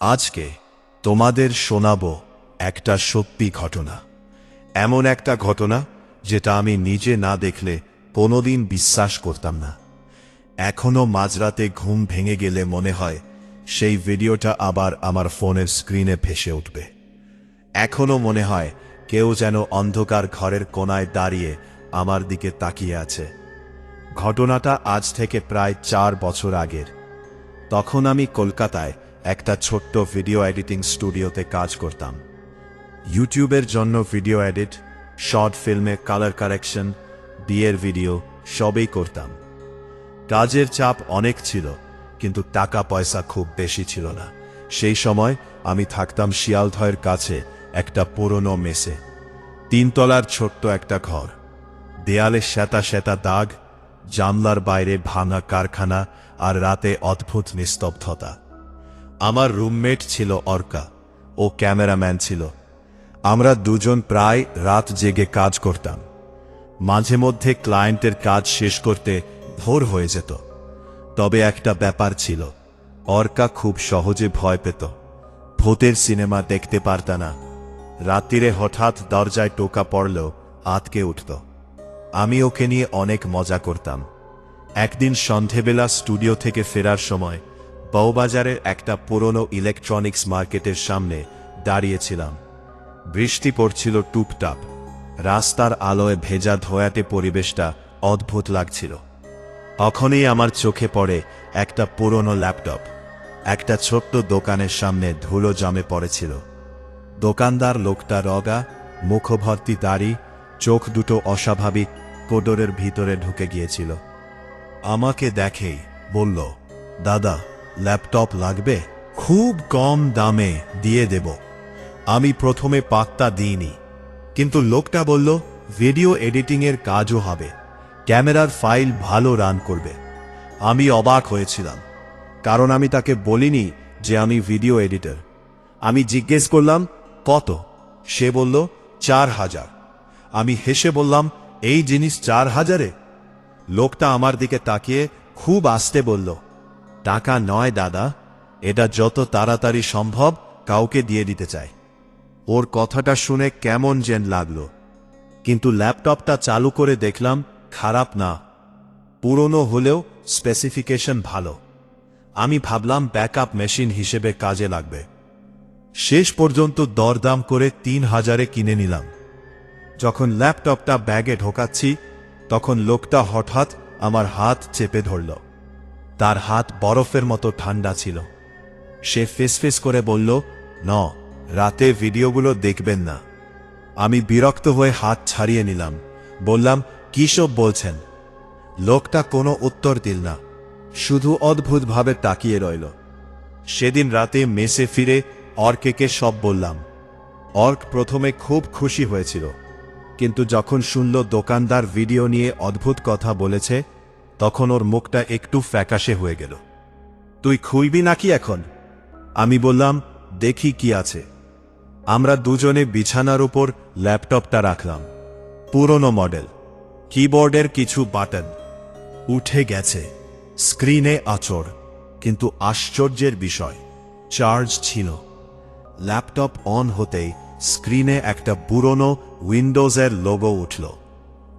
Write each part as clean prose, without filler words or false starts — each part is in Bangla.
আজকে তোমাদের শোনাবো একটা সত্যি ঘটনা। এমন একটা ঘটনা যেটা আমি নিজে না দেখলে কোনোদিন বিশ্বাস করতাম না। এখনো মাঝরাতে ঘুম ভেঙে গেলে মনে হয় সেই ভিডিওটা আবার আমার ফোনের স্ক্রিনে ভেসে উঠবে। এখনো মনে হয় কেউ যেন অন্ধকার ঘরের কোণায় দাঁড়িয়ে আমার দিকে তাকিয়ে আছে। ঘটনাটা আজ থেকে প্রায় 4 বছর আগের। তখন আমি কলকাতায় একটা ছোট্ট ভিডিও এডিটিং স্টুডিওতে কাজ করতাম। ইউটিউবের জন্য ভিডিও এডিট, শর্ট ফিল্মে কালার কারেকশন, বিয়ের ভিডিও সবই করতাম। কাজের চাপ অনেক ছিল, কিন্তু টাকা পয়সা খুব বেশি ছিল না। সেই সময় আমি থাকতাম শিয়ালদহের কাছে একটা পুরনো মেসে। 3 তলার ছোট্ট একটা ঘর, দেয়ালে শ্বেতা শ্বেতা দাগ, জানলার বাইরে ভাঙা কারখানা আর রাতে অদ্ভুত নিস্তব্ধতা। আমার রুমমেট ছিল অর্কা, ও ক্যামেরাম্যান ছিল। আমরা দুজন প্রায় রাত জেগে কাজ করতাম। মাঝে মধ্যে ক্লায়েন্টের কাজ শেষ করতে ভোর হয়ে যেত। তবে একটা ব্যাপার ছিল, অর্কা খুব সহজে ভয় পেত। ভূতের সিনেমা দেখতে পারত না। রাত্রিরে হঠাৎ দরজায় টোকা পড়লেও আতকে উঠত। আমি ওকে নিয়ে অনেক মজা করতাম। একদিন সন্ধেবেলা স্টুডিও থেকে ফেরার সময় বউবাজারের একটা পুরনো ইলেকট্রনিক্স মার্কেটের সামনে দাঁড়িয়েছিলাম। বৃষ্টি পড়ছিল টুপটাপ। রাস্তার আলোয় ভেজা ধোয়াটে পরিবেশটা অদ্ভুত লাগছিল। তখনই আমার চোখে পড়ে একটা পুরনো ল্যাপটপ। একটা ছোট্ট দোকানের সামনে ধুলো জমে পড়েছিল। দোকানদার লোকটা রগা, মুখভর্তি দাড়ি, চোখ দুটো অস্বাভাবিক কোডরের ভিতরে ঢুকে গিয়েছিল। আমাকে দেখেই বলল, দাদা, ল্যাপটপ লাগবে? খুব কম দামে দিয়ে দেব। আমি প্রথমে পাত্তা দিইনি, কিন্তু লোকটা বলল ভিডিও এডিটিংয়ের কাজও হবে, ক্যামেরার ফাইল ভালো রান করবে। আমি অবাক হয়েছিলাম, কারণ আমি তাকে বলিনি যে আমি ভিডিও এডিটর। আমি জিজ্ঞেস করলাম, কত? সে বলল 4000। আমি হেসে বললাম, এই জিনিস 4000-এ? লোকটা আমার দিকে তাকিয়ে খুব আস্তে বলল, টাকা নয় দাদা, এটা যত তাড়াতাড়ি সম্ভব কাউকে দিয়ে দিতে চাই। ওর কথাটা শুনে কেমন যেন লাগলো, কিন্তু ল্যাপটপটা চালু করে দেখলাম খারাপ না। পুরনো হলেও স্পেসিফিকেশন ভালো। আমি ভাবলাম ব্যাকআপ মেশিন হিসেবে কাজে লাগবে। শেষ পর্যন্ত দরদাম করে 3000-এ কিনে নিলাম। যখন ল্যাপটপটা ব্যাগে ঢোকাচ্ছি, তখন লোকটা হঠাৎ আমার হাত চেপে ধরল। তার হাত বরফের মতো ঠান্ডা ছিল। সে ফেসফেস করে বলল, রাতে ভিডিওগুলো দেখবেন না। আমি বিরক্ত হয়ে হাত ছাড়িয়ে নিলাম। বললাম, কি সব বলছেন? লোকটা কোনো উত্তর দিল না, শুধু অদ্ভুতভাবে তাকিয়ে রইল। সেদিন রাতে মেসে ফিরে অর্ককে সব বললাম। অর্ক প্রথমে খুব খুশি হয়েছিল, কিন্তু যখন শুনল দোকানদার ভিডিও নিয়ে অদ্ভুত কথা বলেছে, তখন ওর মুখটা একটু ফ্যাকাশে হয়ে গেল। তুই খুলবি নাকি এখন? আমি বললাম, দেখি কি আছে। আমরা দুজনে বিছানার উপর ল্যাপটপটা রাখলাম। পুরনো মডেল, কিবোর্ডের কিছু বাটন উঠে গেছে, স্ক্রিনে আঁচড়, কিন্তু আশ্চর্যের বিষয়, চার্জ ছিল। ল্যাপটপ অন হতেই স্ক্রিনে একটা পুরনো উইন্ডোজের লোগো উঠল।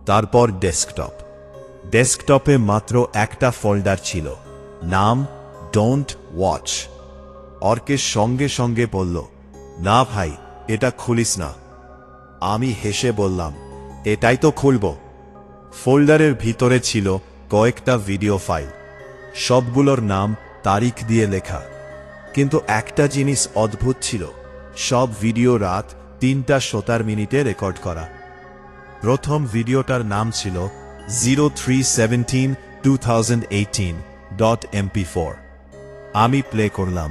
তারপর ডেস্কটপ। ডেস্কটপে মাত্র একটা ফোল্ডার ছিল, নাম ডোন্ট ওয়াচ। অর্কের সঙ্গে সঙ্গে বলল, না ভাই, এটা খুলিস না। আমি হেসে বললাম, এটাই তো খুলব। ফোল্ডারের ভিতরে ছিল কয়েকটা ভিডিও ফাইল, সবগুলোর নাম তারিখ দিয়ে লেখা। কিন্তু একটা জিনিস অদ্ভুত ছিল, সব ভিডিও রাত 3:17 রেকর্ড করা। প্রথম ভিডিওটার নাম ছিল 03/17/2018.mp4। আমি প্লে করলাম।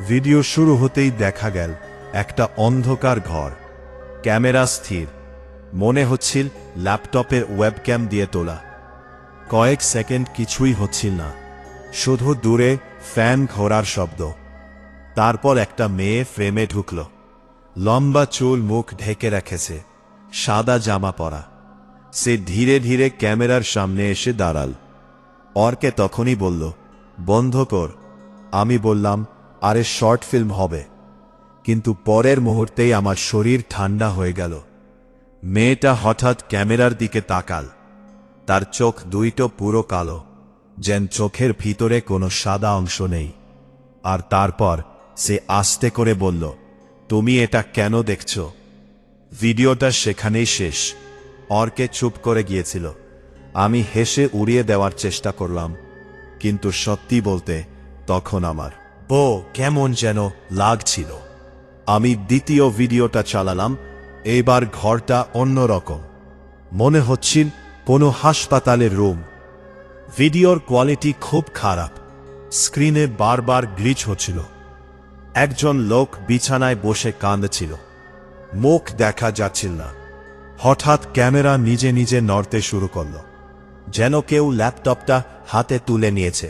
ভিডিও শুরু হতেই দেখা গেল একটা অন্ধকার ঘর, ক্যামেরা স্থির, মনে হচ্ছিল ল্যাপটপের ওয়েবক্যাম দিয়ে তোলা। কয়েক সেকেন্ড কিছুই হচ্ছিল না, শুধু দূরে ফ্যান ঘোরার শব্দ। তারপর একটা মেয়ে ফ্রেমে ঢুকল। লম্বা চুল, মুখ ঢেকে রেখেছে, সাদা জামা পরা। সে ধীরে ধীরে ক্যামেরার সামনে এসে দাঁড়াল। অর্কে তখনই বলল, বন্ধ কর। আমি বললাম, আরে শর্ট ফিল্ম হবে। কিন্তু পরের মুহূর্তেই আমার শরীর ঠান্ডা হয়ে গেল। মেয়েটা হঠাৎ ক্যামেরার দিকে তাকাল। তার চোখ দুইটো পুরো কালো, যেন চোখের ভিতরে কোনো সাদা অংশ নেই। আর তারপর সে আস্তে করে বলল, তুমি এটা কেন দেখছ? ভিডিওটা সেখানেই শেষ। অর্কে চুপ করে গিয়েছিল। আমি হেসে উড়িয়ে দেওয়ার চেষ্টা করলাম, কিন্তু সত্যি বলতে তখন আমার কেমন যেন লাগছিল। আমি দ্বিতীয় ভিডিওটা চালালাম। এবার ঘরটা অন্যরকম, মনে হচ্ছিল কোনো হাসপাতালের রুম। ভিডিওর কোয়ালিটি খুব খারাপ, স্ক্রিনে বারবার গ্লিচ হচ্ছিল। একজন লোক বিছানায় বসে কাঁদছিল, মুখ দেখা যাচ্ছিল না। হঠাৎ ক্যামেরা নিজে নিজে নড়তে শুরু করল, যেন কেউ ল্যাপটপটা হাতে তুলে নিয়েছে।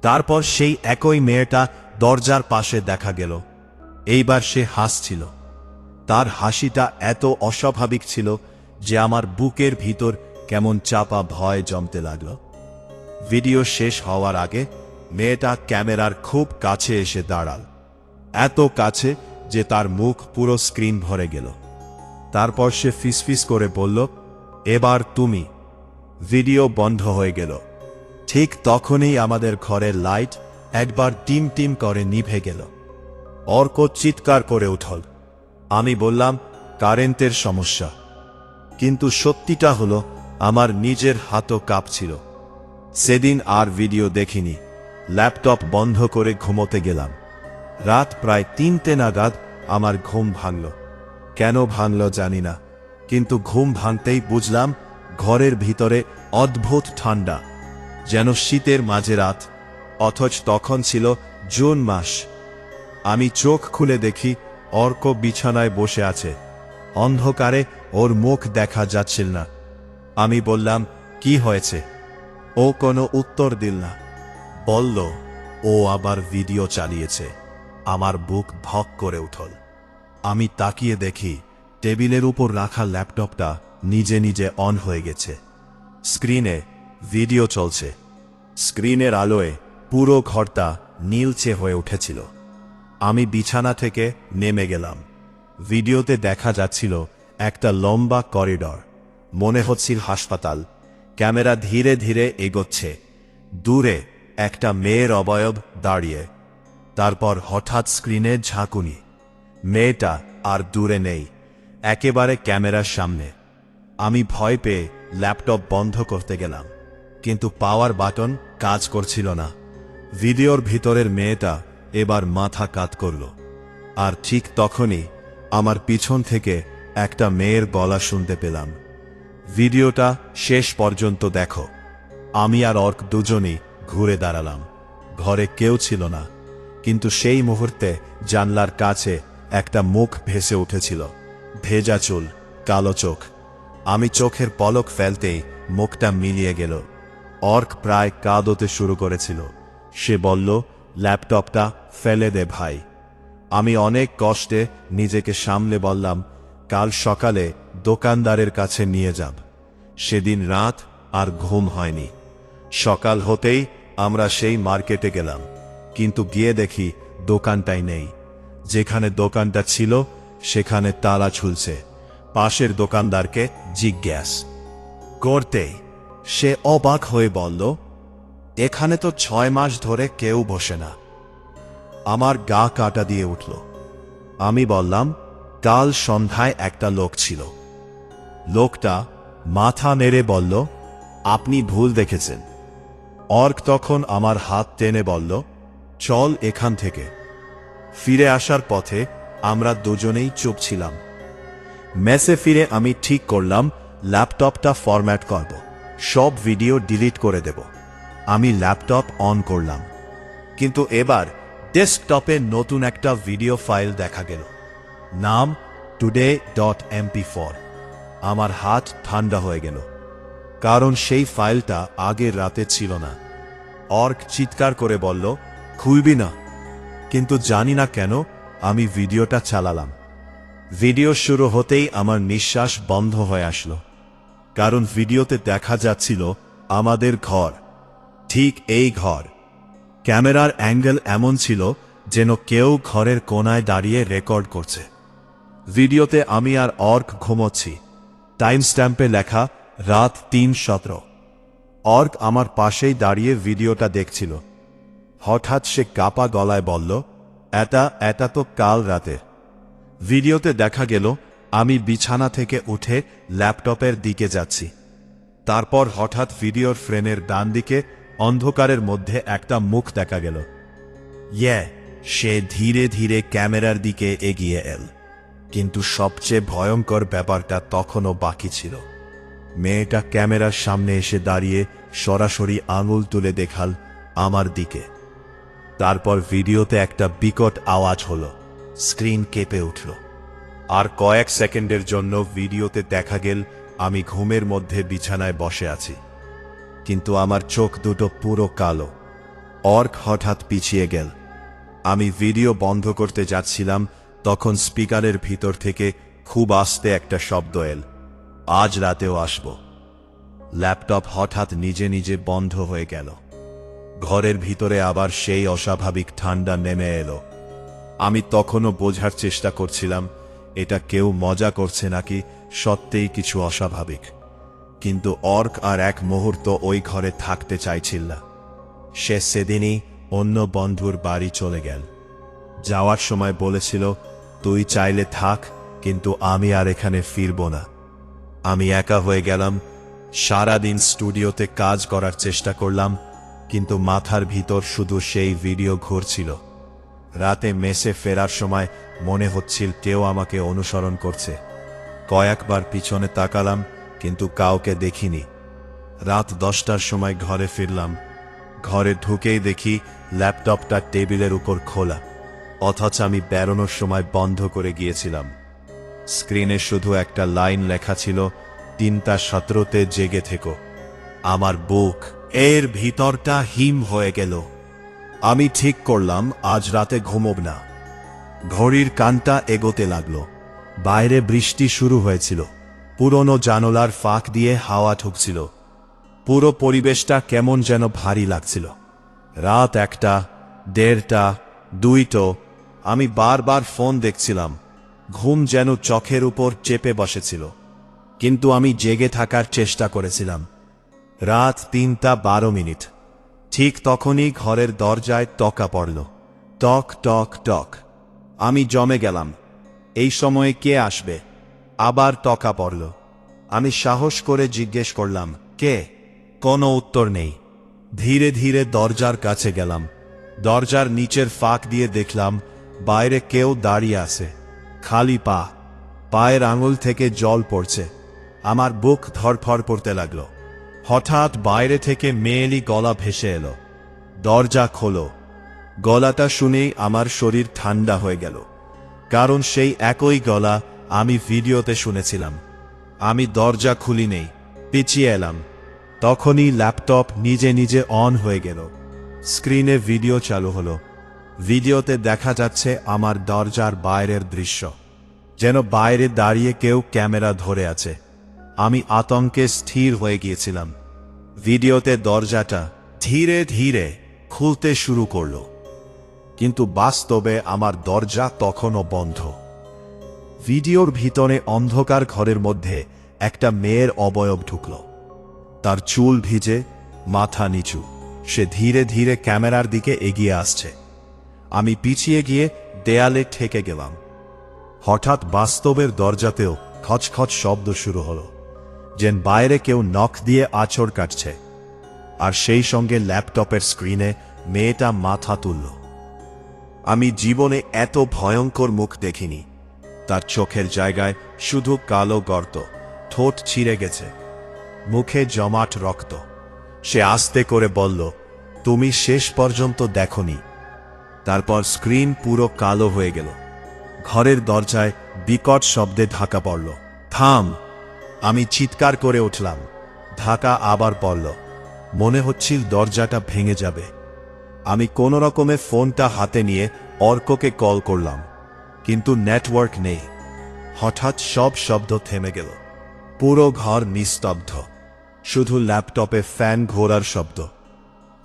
তারপর সেই একই মেয়েটা দরজার পাশে দেখা গেল। এইবার সে হাসছিল। তার হাসিটা এত অস্বাভাবিক ছিল যে আমার বুকের ভিতর কেমন চাপা ভয় জমতে লাগল। ভিডিও শেষ হওয়ার আগে মেয়েটা ক্যামেরার খুব কাছে এসে দাঁড়াল, এত কাছে যে তার মুখ পুরো স্ক্রিন ভরে গেল। তারপর সে ফিসফিস করে বলল, এবার তুমি। ভিডিও বন্ধ হয়ে গেল। ঠিক তখনই আমাদের ঘরের লাইট একবার টিম টিম করে নিভে গেল। অর্ক চিৎকার করে উঠল। আমি বললাম, কারেন্টের সমস্যা। কিন্তু সত্যিটা হলো আমার নিজের হাতও কাঁপছিল। সেদিন আর ভিডিও দেখিনি। ল্যাপটপ বন্ধ করে ঘুমোতে গেলাম। রাত প্রায় 3টে নাগাদ আমার ঘুম ভাঙল। কেন ভাঙল জানি না, কিন্তু ঘুম ভাঙতেই বুঝলাম ঘরের ভিতরে অদ্ভুত ঠান্ডা, যেন শীতের মাঝে রাত, অথচ তখন ছিল জুন মাস। আমি চোখ খুলে দেখি অর্ক বিছানায় বসে আছে। অন্ধকারে ওর মুখ দেখা যাচ্ছিল না। আমি বললাম, কি হয়েছে? ও কোনো উত্তর দিল না। বলল, ও আবার ভিডিও চালিয়েছে। আমার বুক ভক করে উঠল। আমি তাকিয়ে দেখি টেবিলের উপর রাখা ল্যাপটপটা নিজে নিজে অন হয়ে গেছে। স্ক্রিনে ভিডিও চলছে। স্ক্রিনের আলোয় পুরো ঘরটা নীলচে হয়ে উঠেছিল। আমি বিছানা থেকে নেমে গেলাম। ভিডিওতে দেখা যাচ্ছিল একটা লম্বা করিডর, মনে হচ্ছিল হাসপাতাল। ক্যামেরা ধীরে ধীরে এগোচ্ছে। দূরে একটা মেয়ের অবয়ব দাঁড়িয়ে। তারপর হঠাৎ স্ক্রিনে ঝাঁকুনি। মেয়েটা আর দূরে নেই, একেবারে ক্যামেরার সামনে। আমি ভয় পেয়ে ল্যাপটপ বন্ধ করতে গেলাম, কিন্তু পাওয়ার বাটন কাজ করছিল না। ভিডিওর ভিতরের মেয়েটা এবার মাথা কাত করল। আর ঠিক তখনই আমার পিছন থেকে একটা মেয়ের গলা শুনতে পেলাম, ভিডিওটা শেষ পর্যন্ত দেখো। আমি আর অর্ক দুজনই ঘুরে দাঁড়ালাম। ঘরে কেউ ছিল না, কিন্তু সেই মুহূর্তে জানলার কাছে একটা মুখ ভেসে উঠেছিল। ভেজা চুল, কালো চোখ। আমি চোখের পলক ফেলতেই মুখটা মিলিয়ে গেল। অর্ক প্রায় কাঁদতে শুরু করেছিল। সে বলল, ল্যাপটপটা ফেলে দে ভাই। আমি অনেক কষ্টে নিজেকে সামলে বললাম, কাল সকালে দোকানদারের কাছে নিয়ে যাব। সেদিন রাত আর ঘুম হয়নি। সকাল হতেই আমরা সেই মার্কেটে গেলাম, কিন্তু গিয়ে দেখি দোকানটাই নেই। যেখানে দোকানটা ছিল সেখানে তালা ঝুলছে। পাশের দোকানদারকে জিজ্ঞেস করতেই সে অবাক হয়ে বলল, এখানে তো 6 মাস ধরে কেউ বসে না। আমার গা কাটা দিয়ে উঠল। আমি বললাম, কাল সন্ধ্যায় একটা লোক ছিল। লোকটা মাথা নেড়ে বলল, আপনি ভুল দেখেছেন। অর্ক তখন আমার হাত টেনে বলল, চল এখান থেকে। ফিরে আসার পথে আমরা দুজনেই চুপ ছিলাম। মেসে ফিরে আমি ঠিক করলাম ল্যাপটপটা ফরম্যাট করব, সব ভিডিও ডিলিট করে দেব। আমি ল্যাপটপ অন করলাম, কিন্তু এবার ডেস্কটপে নতুন একটা ভিডিও ফাইল দেখা গেল। নাম today.mp4। আমার হাত ঠান্ডা হয়ে গেল, কারণ সেই ফাইলটা আগের রাতে ছিল না। অর্ক চিৎকার করে বলল, খুলবি না। কিন্তু জানি না কেন আমি ভিডিওটা চালালাম। ভিডিও শুরু হতেই আমার নিঃশ্বাস বন্ধ হয়ে আসলো, কারণ ভিডিওতে দেখা যাচ্ছিল আমাদের ঘর, ঠিক এই ঘর। ক্যামেরার অ্যাঙ্গেল এমন ছিল যেন কেউ ঘরের কোনায় দাঁড়িয়ে রেকর্ড করছে। ভিডিওতে আমি আর অর্ক ঘুমোচ্ছি। টাইম স্ট্যাম্পে লেখা রাত 3:17। অর্ক আমার পাশেই দাঁড়িয়ে ভিডিওটা দেখছিল। হঠাৎ সে কাপা গলায় বলল, এটা তো কাল রাতে। ভিডিওতে দেখা গেল আমি বিছানা থেকে উঠে ল্যাপটপের দিকে যাচ্ছি। তারপর হঠাৎ ভিডিওর ফ্রেমের ডান দিকে অন্ধকারের মধ্যে একটা মুখ দেখা গেল। সে ধীরে ধীরে ক্যামেরার দিকে এগিয়ে এল। কিন্তু সবচেয়ে ভয়ঙ্কর ব্যাপারটা তখনও বাকি ছিল। মেয়েটা ক্যামেরার সামনে এসে দাঁড়িয়ে সরাসরি আঙুল তুলে দেখাল আমার দিকে। তারপর ভিডিওতে একটা বিকট আওয়াজ হলো, স্ক্রিন কেঁপে উঠল। আর কয়েক সেকেন্ডের জন্য ভিডিওতে দেখা গেল আমি ঘুমের মধ্যে বিছানায় বসে আছি, কিন্তু আমার চোখ দুটো পুরো কালো। অর্ক হঠাৎ পিছিয়ে গেল। আমি ভিডিও বন্ধ করতে যাচ্ছিলাম, তখন স্পিকারের ভিতর থেকে খুব আস্তে একটা শব্দ এল, আজ রাতেও আসব। ল্যাপটপ হঠাৎ নিজে নিজে বন্ধ হয়ে গেল। ঘরের ভিতরে আবার সেই অস্বাভাবিক ঠান্ডা নেমে এলো। আমি তখনও বোঝার চেষ্টা করছিলাম এটা কেউ মজা করছে নাকি সত্যিই কিছু অস্বাভাবিক। কিন্তু অর্ক আর এক মুহূর্ত ওই ঘরে থাকতে চাইছিল না। সে সেদিনই অন্য বন্ধুর বাড়ি চলে গেল। যাওয়ার সময় বলেছিল, তুই চাইলে থাক, কিন্তু আমি আর এখানে ফিরব না। আমি একা হয়ে গেলাম। সারাদিন স্টুডিওতে কাজ করার চেষ্টা করলাম, কিন্তু মাথার ভিতর শুধু সেই ভিডিও ঘুরছিল। রাতে মেসে ফেরার সময় মনে হচ্ছিল কেউ আমাকে অনুসরণ করছে। কয়েকবার পিছনে তাকালাম, কিন্তু কাউকে দেখিনি। রাত 10টার সময় ঘরে ফিরলাম। ঘরে ঢুকেই দেখি ল্যাপটপটা টেবিলের উপর খোলা, অথচ আমি বেরোনোর সময় বন্ধ করে গিয়েছিলাম। স্ক্রিনে শুধু একটা লাইন লেখা ছিল, 3:17 জেগে থেকো। আমার বুক এর ভিতরটা হিম হয়ে গেল। আমি ঠিক করলাম আজ রাতে ঘুমোব না। ঘড়ির কানটা এগোতে লাগলো। বাইরে বৃষ্টি শুরু হয়েছিল। পুরনো জানলার ফাঁক দিয়ে হাওয়া ঢুকছিল। পুরো পরিবেশটা কেমন যেন ভারী লাগছিল। রাত 1টা, 1:30, 2টো। আমি বারবার ফোন দেখছিলাম। ঘুম যেন চোখের উপর চেপে বসেছিল, কিন্তু আমি জেগে থাকার চেষ্টা করেছিলাম। রাত 3:12। ঠিক তখনই ঘরের দরজায় টকা পড়ল। টক টক টক। আমি জমে গেলাম। এই সময়ে কে আসবে? আবার টকা পড়ল। আমি সাহস করে জিজ্ঞেস করলাম, কে? কোনো উত্তর নেই। ধীরে ধীরে দরজার কাছে গেলাম। দরজার নিচের ফাঁক দিয়ে দেখলাম বাইরে কেউ দাঁড়িয়ে আছে, খালি পা। পায়ের আঙুল থেকে জল পড়ছে। আমার বুক ধড়ফড় করতে লাগলো। হঠাৎ বাইরে থেকে মেয়েলি গলা ভেসে এলো, দরজা খোলো। গলাটা শুনেই আমার শরীর ঠান্ডা হয়ে গেল, কারণ সেই একই গলা আমি ভিডিওতে শুনেছিলাম। আমি দরজা খুলি নেই, পিছিয়ে এলাম। তখনই ল্যাপটপ নিজে নিজে অন হয়ে গেল। স্ক্রিনে ভিডিও চালু হলো। ভিডিওতে দেখা যাচ্ছে আমার দরজার বাইরের দৃশ্য, যেন বাইরে দাঁড়িয়ে কেউ ক্যামেরা ধরে আছে। আমি আতঙ্কে স্থির হয়ে গিয়েছিলাম। ভিডিওতে দরজাটা ধীরে ধীরে খুলতে শুরু করল, কিন্তু বাস্তবে আমার দরজা তখনও বন্ধ। ভিডিওর ভিতরে অন্ধকার ঘরের মধ্যে একটা মেয়ের অবয়ব ঢুকল। তার চুল ভিজে, মাথা নিচু। সে ধীরে ধীরে ক্যামেরার দিকে এগিয়ে আসছে। আমি পিছিয়ে গিয়ে দেয়ালে ঠেকে গেলাম। হঠাৎ বাস্তবের দরজাতেও খচখচ শব্দ শুরু হলো, যেন বাইরে কেউ নখ দিয়ে আঁচড় কাটছে। আর সেই সঙ্গে ল্যাপটপের স্ক্রিনে মেয়েটা মাথা তুলল। আমি জীবনে এত ভয়ঙ্কর মুখ দেখিনি। তার চোখের জায়গায় শুধু কালো গর্ত, ঠোঁট ছিঁড়ে গেছে, মুখে জমাট রক্ত। সে আস্তে করে বলল, তুমি শেষ পর্যন্ত দেখোনি। তারপর স্ক্রিন পুরো কালো হয়ে গেল। ঘরের দরজায় বিকট শব্দে ঢাকা পড়ল। থাম! আমি চিৎকার করে উঠলাম। ঢাকা আবার পড়ল। মনে হচ্ছিল দরজাটা ভেঙে যাবে। আমি কোনো রকমে ফোনটা হাতে নিয়ে অর্ককে কল করলাম, কিন্তু নেটওয়ার্ক নেই। হঠাৎ সব শব্দ থেমে গেল। পুরো ঘর নিস্তব্ধ, শুধু ল্যাপটপে ফ্যান ঘোরার শব্দ।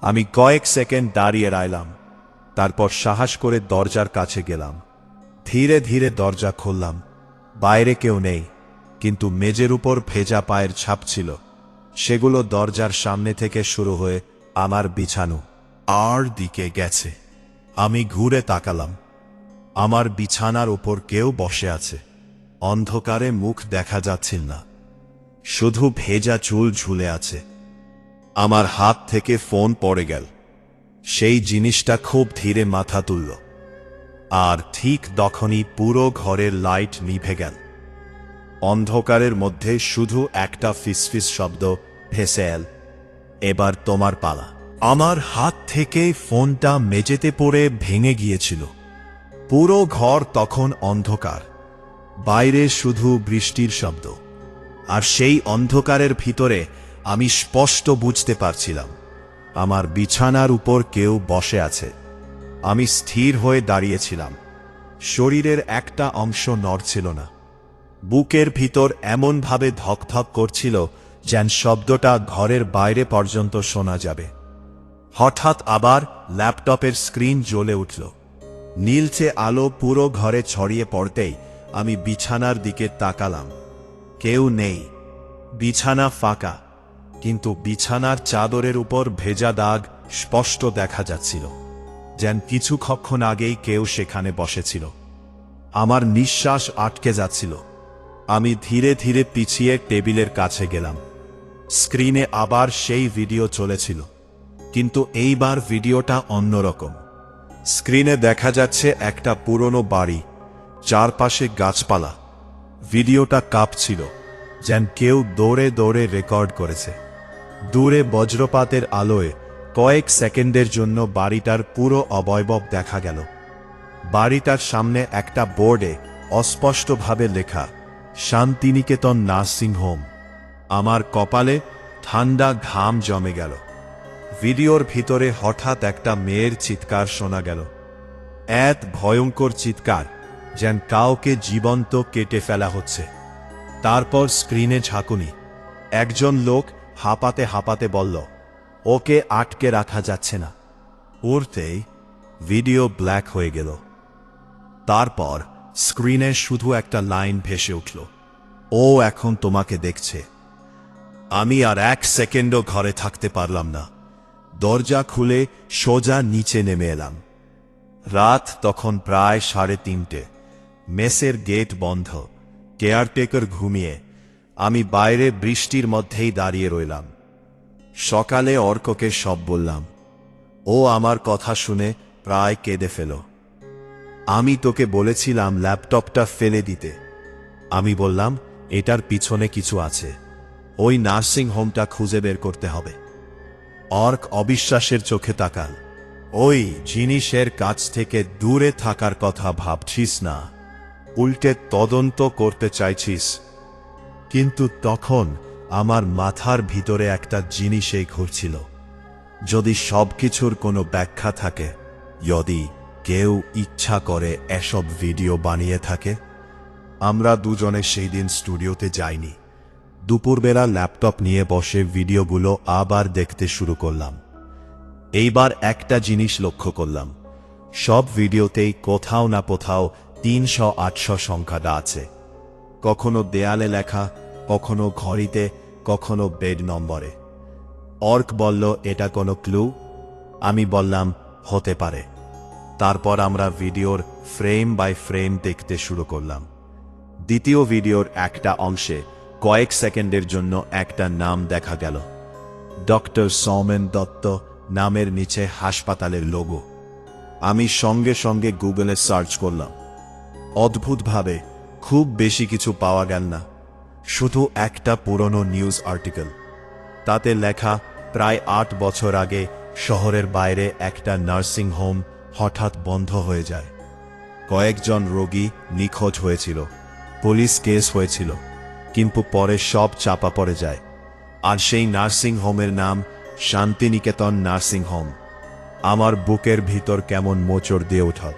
আমি কয়েক সেকেন্ড দাঁড়িয়ে রইলাম। তারপর সাহস করে দরজার কাছে গেলাম। ধীরে ধীরে দরজা খুললাম। বাইরে কেউ নেই, কিন্তু মেঝের উপর ভেজা পায়ের ছাপ ছিল। সেগুলো দরজার সামনে থেকে শুরু হয়ে আমার বিছানো আর দিকে গেছে। আমি ঘুরে তাকালাম। আমার বিছানার উপর কেউ বসে আছে। অন্ধকারে মুখ দেখা যাচ্ছিল না, শুধু ভেজা চুল ঝুলে আছে। আমার হাত থেকে ফোন পড়ে গেল। সেই জিনিসটা খুব ধীরে মাথা তুলল, আর ঠিক তখনই পুরো ঘরের লাইট নিভে গেল। অন্ধকারের মধ্যে শুধু একটা ফিসফিস শব্দ ভেসে এল, এবার তোমার পালা। আমার হাত থেকে ফোনটা মেঝেতে পড়ে ভেঙে গিয়েছিল। পুরো ঘর তখন অন্ধকার, বাইরে শুধু বৃষ্টির শব্দ। আর সেই অন্ধকারের ভিতরে আমি স্পষ্ট বুঝতে পারছিলাম আমার বিছানার উপর কেউ বসে আছে। আমি স্থির হয়ে দাঁড়িয়েছিলাম। শরীরের একটা অংশ নড়ছিল না। বুকের ভিতর এমনভাবে ধকধক করছিল যেন শব্দটা ঘরের বাইরে পর্যন্ত শোনা যাবে। হঠাৎ আবার ল্যাপটপের স্ক্রিন জ্বলে উঠল। নীলচে আলো পুরো ঘরে ছড়িয়ে পড়তেই আমি বিছানার দিকে তাকালাম। কেউ নেই, বিছানা ফাঁকা, কিন্তু বিছানার চাদরের উপর ভেজা দাগ স্পষ্ট দেখা যাচ্ছিল, যেন কিছুক্ষণ আগেই কেউ সেখানে বসেছিল। আমার নিঃশ্বাস আটকে যাচ্ছিল। আমি ধীরে ধীরে পিছিয়ে টেবিলের কাছে গেলাম। স্ক্রিনে আবার সেই ভিডিও চলেছিল, কিন্তু এইবার ভিডিওটা অন্যরকম। স্ক্রিনে দেখা যাচ্ছে একটা পুরনো বাড়ি, চারপাশে গাছপালা। ভিডিওটা কাঁপছিল, যেন কেউ দৌড়ে দৌড়ে রেকর্ড করেছে। দূরে বজ্রপাতের আলোয় কয়েক সেকেন্ডের জন্য বাড়িটার পুরো অবয়ব দেখা গেল। বাড়িটার সামনে একটা বোর্ডে অস্পষ্টভাবে লেখা শান্তিনিকেতন নার্সিং হোম। আমার কপালে ঠান্ডা ঘাম জমে গেল। ভিডিওর ভিতরে হঠাৎ একটা মেয়ের চিৎকার শোনা গেল। এত ভয়ঙ্কর চিৎকার, যেন কাউকে জীবন্ত কেটে ফেলা হচ্ছে। তারপর স্ক্রিনে ঝাঁকুনি। একজন লোক হাঁপাতে হাঁপাতে বলল, ওকে আটকে রাখা যাচ্ছে না। উড়তেই ভিডিও ব্ল্যাক হয়ে গেল। তারপর স্ক্রিনে শুধু একটা লাইন ভেসে উঠল, ও এখন তোমাকে দেখছে। আমি আর এক সেকেন্ডও ঘরে থাকতে পারলাম না। দরজা খুলে সোজা নিচে নেমে এলাম। রাত তখন প্রায় 3:30। মেসের গেট বন্ধ, কেয়ারটেকার ঘুমিয়ে। আমি বাইরে বৃষ্টির মধ্যেই দাঁড়িয়ে রইলাম। সকালে অর্ককে সব বললাম। ও আমার কথা শুনে প্রায় কেঁদে ফেল। আমি তোকে বলেছিলাম ল্যাপটপটা ফেলে দিতে। আমি বললাম, এটার পিছনে কিছু আছে। ওই নার্সিং হোমটা খুঁজে বের করতে হবে। অর্ক অবিশ্বাসের চোখে তাকাল। ওই জিনিসের কাছ থেকে দূরে থাকার কথা ভাবছিস না, উল্টে তদন্ত করতে চাইছিস। কিন্তু তখন আমার মাথার ভিতরে একটা জিনিসই ঘুরছিল, যদি সবকিছুর কোনো ব্যাখ্যা থাকে, যদি কেউ ইচ্ছা করে এসব ভিডিও বানিয়ে থাকে। আমরা দুজনে সেই দিন স্টুডিওতে যাইনি। দুপুরবেলা ল্যাপটপ নিয়ে বসে ভিডিওগুলো আবার দেখতে শুরু করলাম। এইবার একটা জিনিস লক্ষ্য করলাম, সব ভিডিওতেই কোথাও না কোথাও 300-800 সংখ্যাটা আছে। কখনো দেয়ালে লেখা, কখনো ঘড়িতে, কখনো বেড নম্বরে। অর্ক বলল, এটা কোনো ক্লু? আমি বললাম, হতে পারে। তারপর আমরা ভিডিওর ফ্রেম বাই ফ্রেম দেখতে শুরু করলাম। দ্বিতীয় ভিডিওর একটা অংশে কয়েক সেকেন্ডের জন্য একটা নাম দেখা গেল, ডক্টর সৌমেন দত্ত নামের নিচে হাসপাতালের লোগো। আমি সঙ্গে সঙ্গে গুগলে সার্চ করলাম। অদ্ভুতভাবে খুব বেশি কিছু পাওয়া গেল না, শুধু একটা পুরনো নিউজ আর্টিকেল। তাতে লেখা, প্রায় 8 বছর আগে শহরের বাইরে একটা নার্সিং হোম হঠাৎ বন্ধ হয়ে যায়। কয়েকজন রোগী নিখোঁজ হয়েছিল, পুলিশ কেস হয়েছিল, কিন্তু পরে সব চাপা পড়ে যায়। আর সেই নার্সিং হোমের নাম শান্তিনিকেতন নার্সিং হোম। আমার বুকের ভিতর কেমন মোচড় দিয়ে উঠল।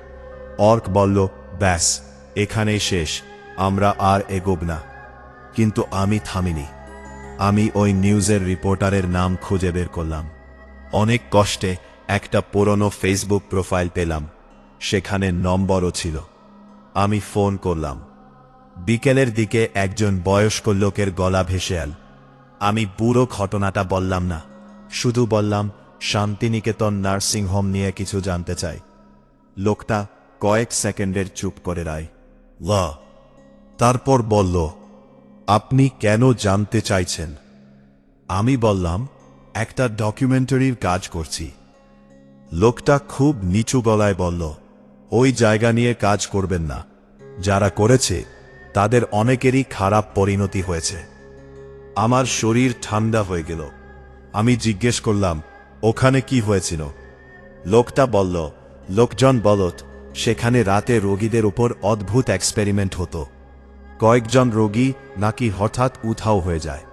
অর্ক বলল, ব্যাস, এখানেই শেষ, আমরা আর এগোব না। কিন্তু আমি থামিনি। আমি ওই নিউজের রিপোর্টারের নাম খুঁজে বের করলাম। অনেক কষ্টে একটা পুরনো ফেসবুক প্রোফাইল পেলাম, সেখানে নম্বরও ছিল। আমি ফোন করলাম। বিকেলের দিকে একজন বয়স্ক লোকের গলা ভেসে এল। আমি পুরো ঘটনাটা বললাম না, শুধু বললাম শান্তিনিকেতন নার্সিং হোম নিয়ে কিছু জানতে চাই। লোকটা কয়েক সেকেন্ডের চুপ করে রায়। তারপর বলল, আপনি কেন জানতে চাইছেন? আমি বললাম, একটা ডকুমেন্টারির কাজ করছি। লোকটা খুব নিচু গলায় বলল, ওই জায়গা নিয়ে কাজ করবেন না, যারা করেছে তাদের অনেকেরই খারাপ পরিণতি হয়েছে। আমার শরীর ঠান্ডা হয়ে গেল। আমি জিজ্ঞেস করলাম, ওখানে কি হয়েছিল? লোকটা বলল, লোকজন বলত সেখানে রাতে রোগীদের উপর অদ্ভুত এক্সপেরিমেন্ট হতো। কয়েকজন রোগী নাকি হঠাৎ উধাও হয়ে যায়।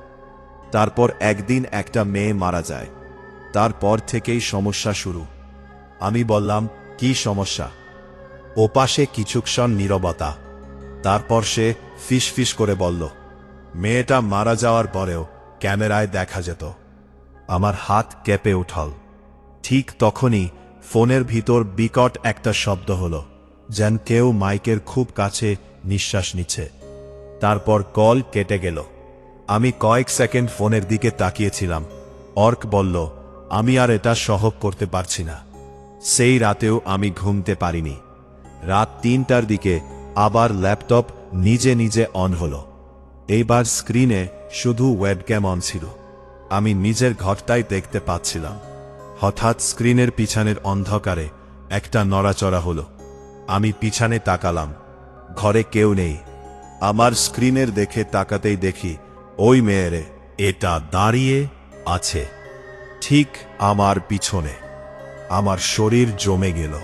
তারপর একদিন একটা মেয়ে মারা যায়। তারপর থেকেই সমস্যা শুরু। আমি বললাম, কি সমস্যা? ওপাশে কিছুক্ষণ নীরবতা। তারপর সে ফিসফিস করে বলল, মেয়েটা মারা যাওয়ার পরেও ক্যামেরায় দেখা যেত। আমার হাত কেঁপে উঠল। ঠিক তখনই ফোনের ভিতর বিকট একটা শব্দ হলো, যেন কেউ মাইকের খুব কাছে নিঃশ্বাস নিচ্ছে। তারপর কল কেটে গেল। আমি কয়েক সেকেন্ড ফোনের দিকে তাকিয়েছিলাম। অর্ক বলল, আমি আর এটা সহ্য করতে পারছি না। সেই রাতেও আমি ঘুমতে পারিনি। রাত ৩টার দিকে আবার ল্যাপটপ নিজে নিজে অন হলো। এইবার স্ক্রিনে শুধু ওয়েবক্যাম অন ছিল। আমি নিজের ঘরটাই দেখতে পাচ্ছিলাম। হঠাৎ স্ক্রিনের পিছনের অন্ধকারে একটা নড়াচড়া হলো। আমি পিছনে তাকালাম। ঘরে কেউ নেই। আমার স্ক্রিনের দেখে তাকাতেই দেখি ওই মেয়েরে এটা দাঁড়িয়ে আছে ঠিক আমার পিছনে। আমার শরীর জমে গেল।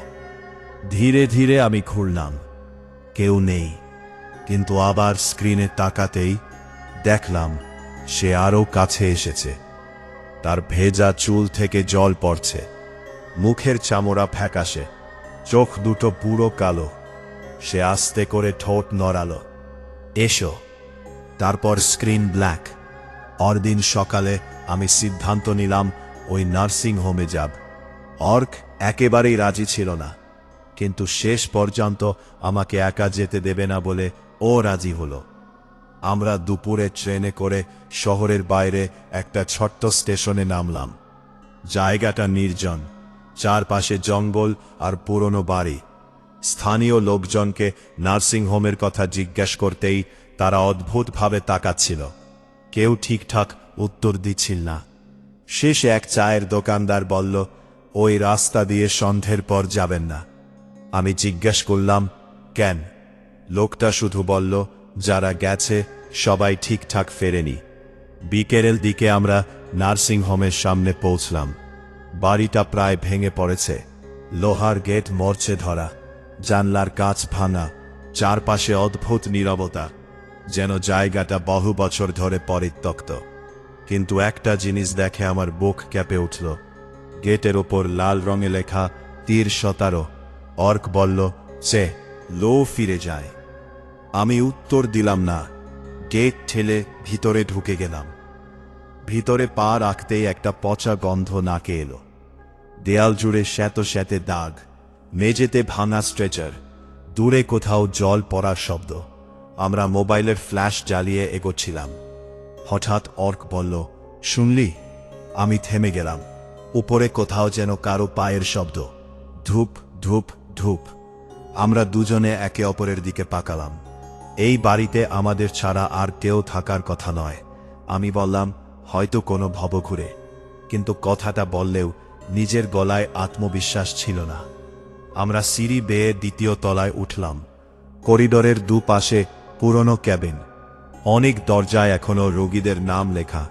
ধীরে ধীরে আমি ঘুরলাম। কেউ নেই, কিন্তু আবার স্ক্রিনে তাকাতেই দেখলাম সে আরও কাছে এসেছে। তার ভেজা চুল থেকে জল পড়ছে, মুখের চামড়া ফ্যাকাশে, চোখ দুটো পুরো কালো। সে আস্তে করে ঠোঁট নড়ালো, এসো। তারপর স্ক্রিন ব্ল্যাক। পরদিন সকালে আমি সিদ্ধান্ত নিলাম ওই নার্সিং হোমে যাব। অর্ক একেবারেই রাজি ছিল না, কিন্তু শেষ পর্যন্ত আমাকে একা যেতে দেবে না বলে ও রাজি হলো। আমরা দুপুরে ট্রেনে করে শহরের বাইরে একটা ছোট্ট স্টেশনে নামলাম। জায়গাটা নির্জন, চারপাশে জঙ্গল আর পুরনো বাড়ি। স্থানীয় লোকজনকে নার্সিং হোমের কথা জিজ্ঞেস করতেই তারা অদ্ভুতভাবে তাকাচ্ছিল। কেউ ঠিকঠাক উত্তর দিচ্ছিল না। শেষে এক চায়ের দোকানদার বলল, ওই রাস্তা দিয়ে সন্ধ্যের পর যাবেন না। আমি জিজ্ঞেস করলাম, কেন? লোকটা শুধু বলল, যারা গেছে সবাই ঠিকঠাক ফেরেনি। বিকেলের দিকে আমরা নার্সিং হোমের সামনে পৌঁছলাম। বাড়িটা প্রায় ভেঙে পড়েছে। লোহার গেট মরচে ধরা, জানলার কাঁচ ভাঙা, চারপাশে অদ্ভুত নীরবতা, যেন জায়গাটা বহু বছর ধরে পরিত্যক্ত। কিন্তু একটা জিনিস দেখে আমার বুক কেঁপে উঠল। গেটের ওপর লাল রঙে লেখা ৩১৭। অর্ক বলল, সে লো ফিরে যায়। আমি উত্তর দিলাম না। গেট ঠেলে ভিতরে ঢুকে গেলাম। ভিতরে পা রাখতেই একটা পচা গন্ধ নাকে এলো। দেয়াল জুড়ে শ্বেত শ্বেতে দাগ, মেঝেতে ভাঙা স্ট্রেচার, দূরে কোথাও জল পড়ার শব্দ। আমরা মোবাইলের ফ্ল্যাশ জ্বালিয়ে এগোচ্ছিলাম। হঠাৎ অর্ক বলল, শুনলি? আমি থেমে গেলাম। উপরে কোথাও যেন কারো পায়ের শব্দ। ধূপ ধূপ ধূপ। আমরা দুজনে একে অপরের দিকে পাকালাম। এই বাড়িতে আমাদের ছাড়া আর কেউ থাকার কথা নয়। আমি বললাম, হয়তো কোনো ভবঘুরে। কিন্তু কথাটা বললেও নিজের গলায় আত্মবিশ্বাস ছিল না। আমরা সিঁড়ি বেয়ে দ্বিতীয় তলায় উঠলাম। করিডোরের দুপাশে পুরনো ক্যাবিন, অনেক দরজায় এখনো রোগীদের নাম লেখা।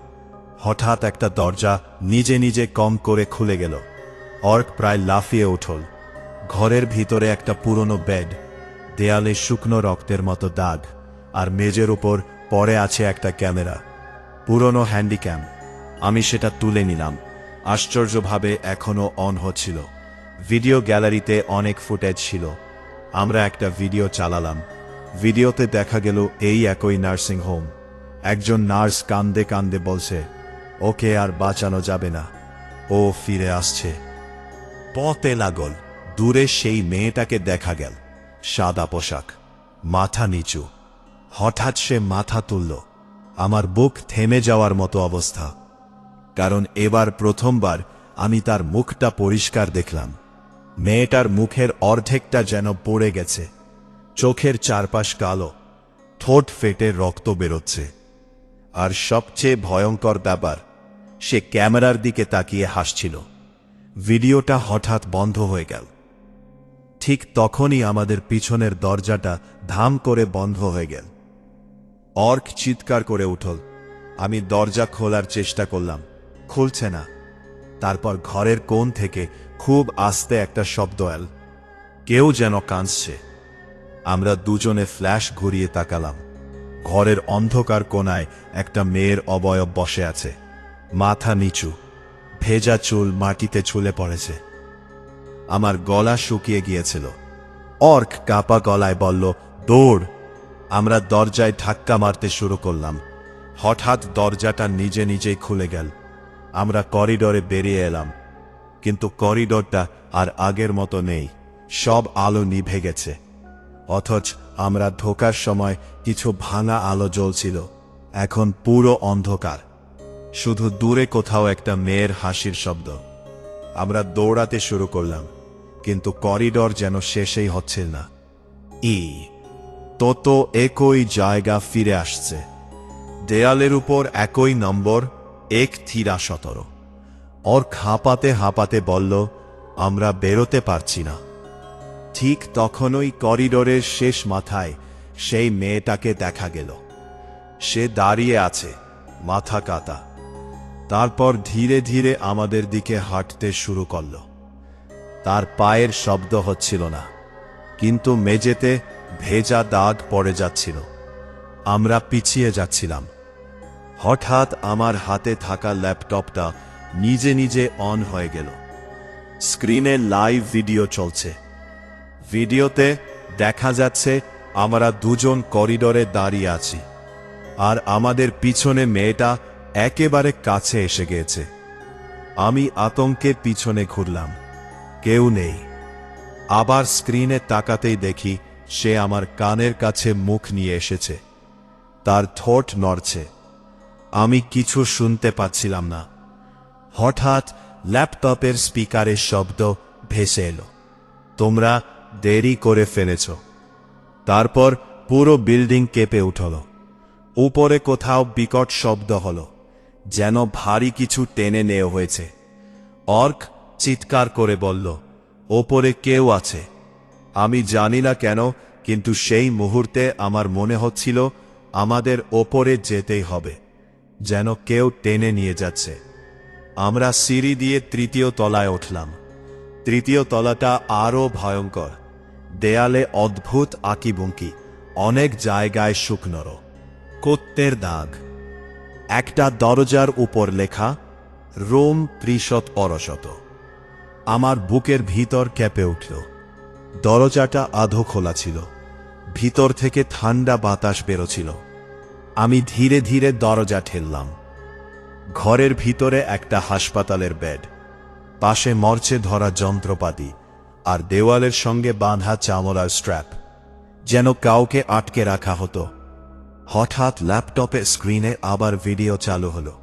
হঠাৎ একটা দরজা নিজে নিজে কম করে খুলে গেল। অর্ক প্রায় লাফিয়ে উঠল। ঘরের ভিতরে একটা পুরনো বেড, দেয়ালে শুকনো রক্তের মতো দাগ, আর মেঝের উপর পড়ে আছে একটা ক্যামেরা, পুরনো হ্যান্ডিক্যাম। আমি সেটা তুলে নিলাম। আশ্চর্যভাবে এখনো অন হচ্ছিল। ভিডিও গ্যালারিতে অনেক ফুটেজ ছিল। আমরা একটা ভিডিও চালালাম। ভিডিওতে দেখা গেল এই একই নার্সিং হোম। একজন নার্স কান্দে কান্দে বলছে, ওকে আর বাঁচানো যাবে না, ও ফিরে আসছে। পথে লাগল। দূরে সেই মেয়েটাকে দেখা গেল, সাদা পোশাক, মাথা নিচু। হঠাৎ সে মাথা তুলল। আমার বুক থেমে যাওয়ার মতো অবস্থা, কারণ এবার প্রথমবার আমি তার মুখটা পরিষ্কার দেখলাম। মেয়েটার মুখের অর্ধেকটা যেন পড়ে গেছে, চোখের চারপাশ কালো, ঠোঁট ফেটে রক্ত বেরোচ্ছে। আর সবচেয়ে ভয়ঙ্কর ব্যাপার, সে ক্যামেরার দিকে তাকিয়ে হাসছিল। ভিডিওটা হঠাৎ বন্ধ হয়ে গেল। ঠিক তখনই আমাদের পিছনের দরজাটা ধাম করে বন্ধ হয়ে গেল। অর্ক চিৎকার করে উঠল। আমি দরজা খোলার চেষ্টা করলাম, খুলছে না। তারপর ঘরের কোণ থেকে খুব আস্তে একটা শব্দ এল, কেউ যেন কাঁদছে। আমরা দুজনে ফ্ল্যাশ ঘুরিয়ে তাকালাম। ঘরের অন্ধকার কোণায় একটা মেয়ের অবয়ব বসে আছে, মাথা নিচু, ভেজা চুল মাটিতে ঝুলে পড়েছে। আমার গলা শুকিয়ে গিয়েছিল। অর্ক কাঁপা গলায় বলল, দৌড়। আমরা দরজায় ধাক্কা মারতে শুরু করলাম। হঠাৎ দরজাটা নিজে নিজেই খুলে গেল। আমরা করিডোরে বেরিয়ে এলাম, কিন্তু করিডোরটা আর আগের মতো নেই। সব আলো নিভে গেছে, অথচ আমরা ঢোকার সময় কিছু ভাঙা আলো জ্বলছিল। এখন পুরো অন্ধকার, শুধু দূরে কোথাও একটা মেয়ের হাসির শব্দ। আমরা দৌড়াতে শুরু করলাম, কিন্তু করিডোর যেন শেষই হচ্ছিল না। তত একই জায়গা ফিরে আসছে, দেয়ালের উপর একই নম্বর, 1-17। ওর হাঁপাতে হাঁপাতে বলল, আমরা বেরোতে পারছি না। ঠিক তখনই করিডোরের শেষ মাথায় সেই মেয়েটাকে দেখা গেল। সে দাঁড়িয়ে আছে, মাথা কাটা। তারপর ধীরে ধীরে আমাদের দিকে হাঁটতে শুরু করল। তার পায়ের শব্দ হচ্ছিল না, কিন্তু মেঝেতে ভেজা দাগ পড়ে যাচ্ছিল। আমরা পিছিয়ে যাচ্ছিলাম। হঠাৎ আমার হাতে থাকা ল্যাপটপটা নিজে নিজে অন হয়ে গেল। স্ক্রিনে লাইভ ভিডিও চলছে। ভিডিওতে দেখা যাচ্ছে আমরা দুজন করিডোরে দাঁড়িয়ে আছি, আর আমাদের পিছনে মেয়েটা একেবারে কাছে এসে গেছে। আমি আতঙ্কে পিছনে ঘুরলাম, কেউ নেই। আবার স্ক্রিনে তাকাতেই দেখি সে আমার কানের কাছে মুখ নিয়ে এসেছে। তার ঠোঁট নড়ছে। আমি কিছু শুনতে পাচ্ছিলাম না। হঠাৎ ল্যাপটপের স্পিকারের শব্দ ভেসে এলো, তোমরা দেরি করে ফেলেছ। তারপর পুরো বিল্ডিং কেঁপে উঠল। উপরে কোথাও বিকট শব্দ হলো, যেন ভারী কিছু টেনে নেওয়া হয়েছে। অর্ক চিৎকার করে বলল, ওপরে কেউ আছে। আমি জানি না কেন, কিন্তু সেই মুহূর্তে আমার মনে হচ্ছিল আমাদের ওপরে যেতেই হবে, যেন কেউ টেনে নিয়ে যাচ্ছে। আমরা সিঁড়ি দিয়ে 3য় তলায় উঠলাম। 3য় তলাটা আরও ভয়ঙ্কর। দেয়ালে অদ্ভুত আঁকিবুঁকি, অনেক জায়গায় শুকনো কুত্তের দাগ। একটা দরজার উপর লেখা, রোম 300। আমার বুকের ভিতর কেঁপে উঠল। দরজাটা আধো খোলা ছিল, ভিতর থেকে ঠান্ডা বাতাস বেরোছিল। আমি ধীরে ধীরে দরজা ঠেললাম। ঘরের ভিতরে একটা হাসপাতালের বেড, পাশে মরচে ধরা যন্ত্রপাতি, আর দেওয়ালের সঙ্গে বাঁধা চামড়ার স্ট্র্যাপ, যেন কাউকে আটকে রাখা হতো। হঠাৎ ল্যাপটপের স্ক্রিনে আবার ভিডিও চালু হলো।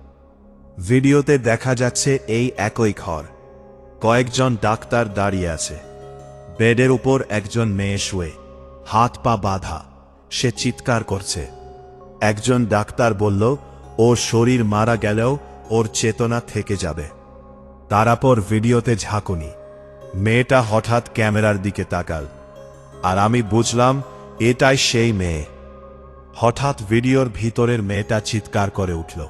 ভিডিওতে দেখা যাচ্ছে এই একই ঘর, কয়েকজন ডাক্তার দাঁড়িয়ে আছে। বেডের উপর একজন মেয়ে শুয়ে, হাত পা বাঁধা। সে চিৎকার করছে। একজন ডাক্তার বলল, ওর শরীর মারা গেলেও ওর চেতনা থেকে যাবে। তারপর ভিডিওতে ঝাঁকুনি। মেয়েটা হঠাৎ ক্যামেরার দিকে তাকাল, আর আমি বুঝলাম এটাই সেই মেয়ে। হঠাৎ ভিডিওর ভিতরের মেয়েটা চিৎকার করে উঠল।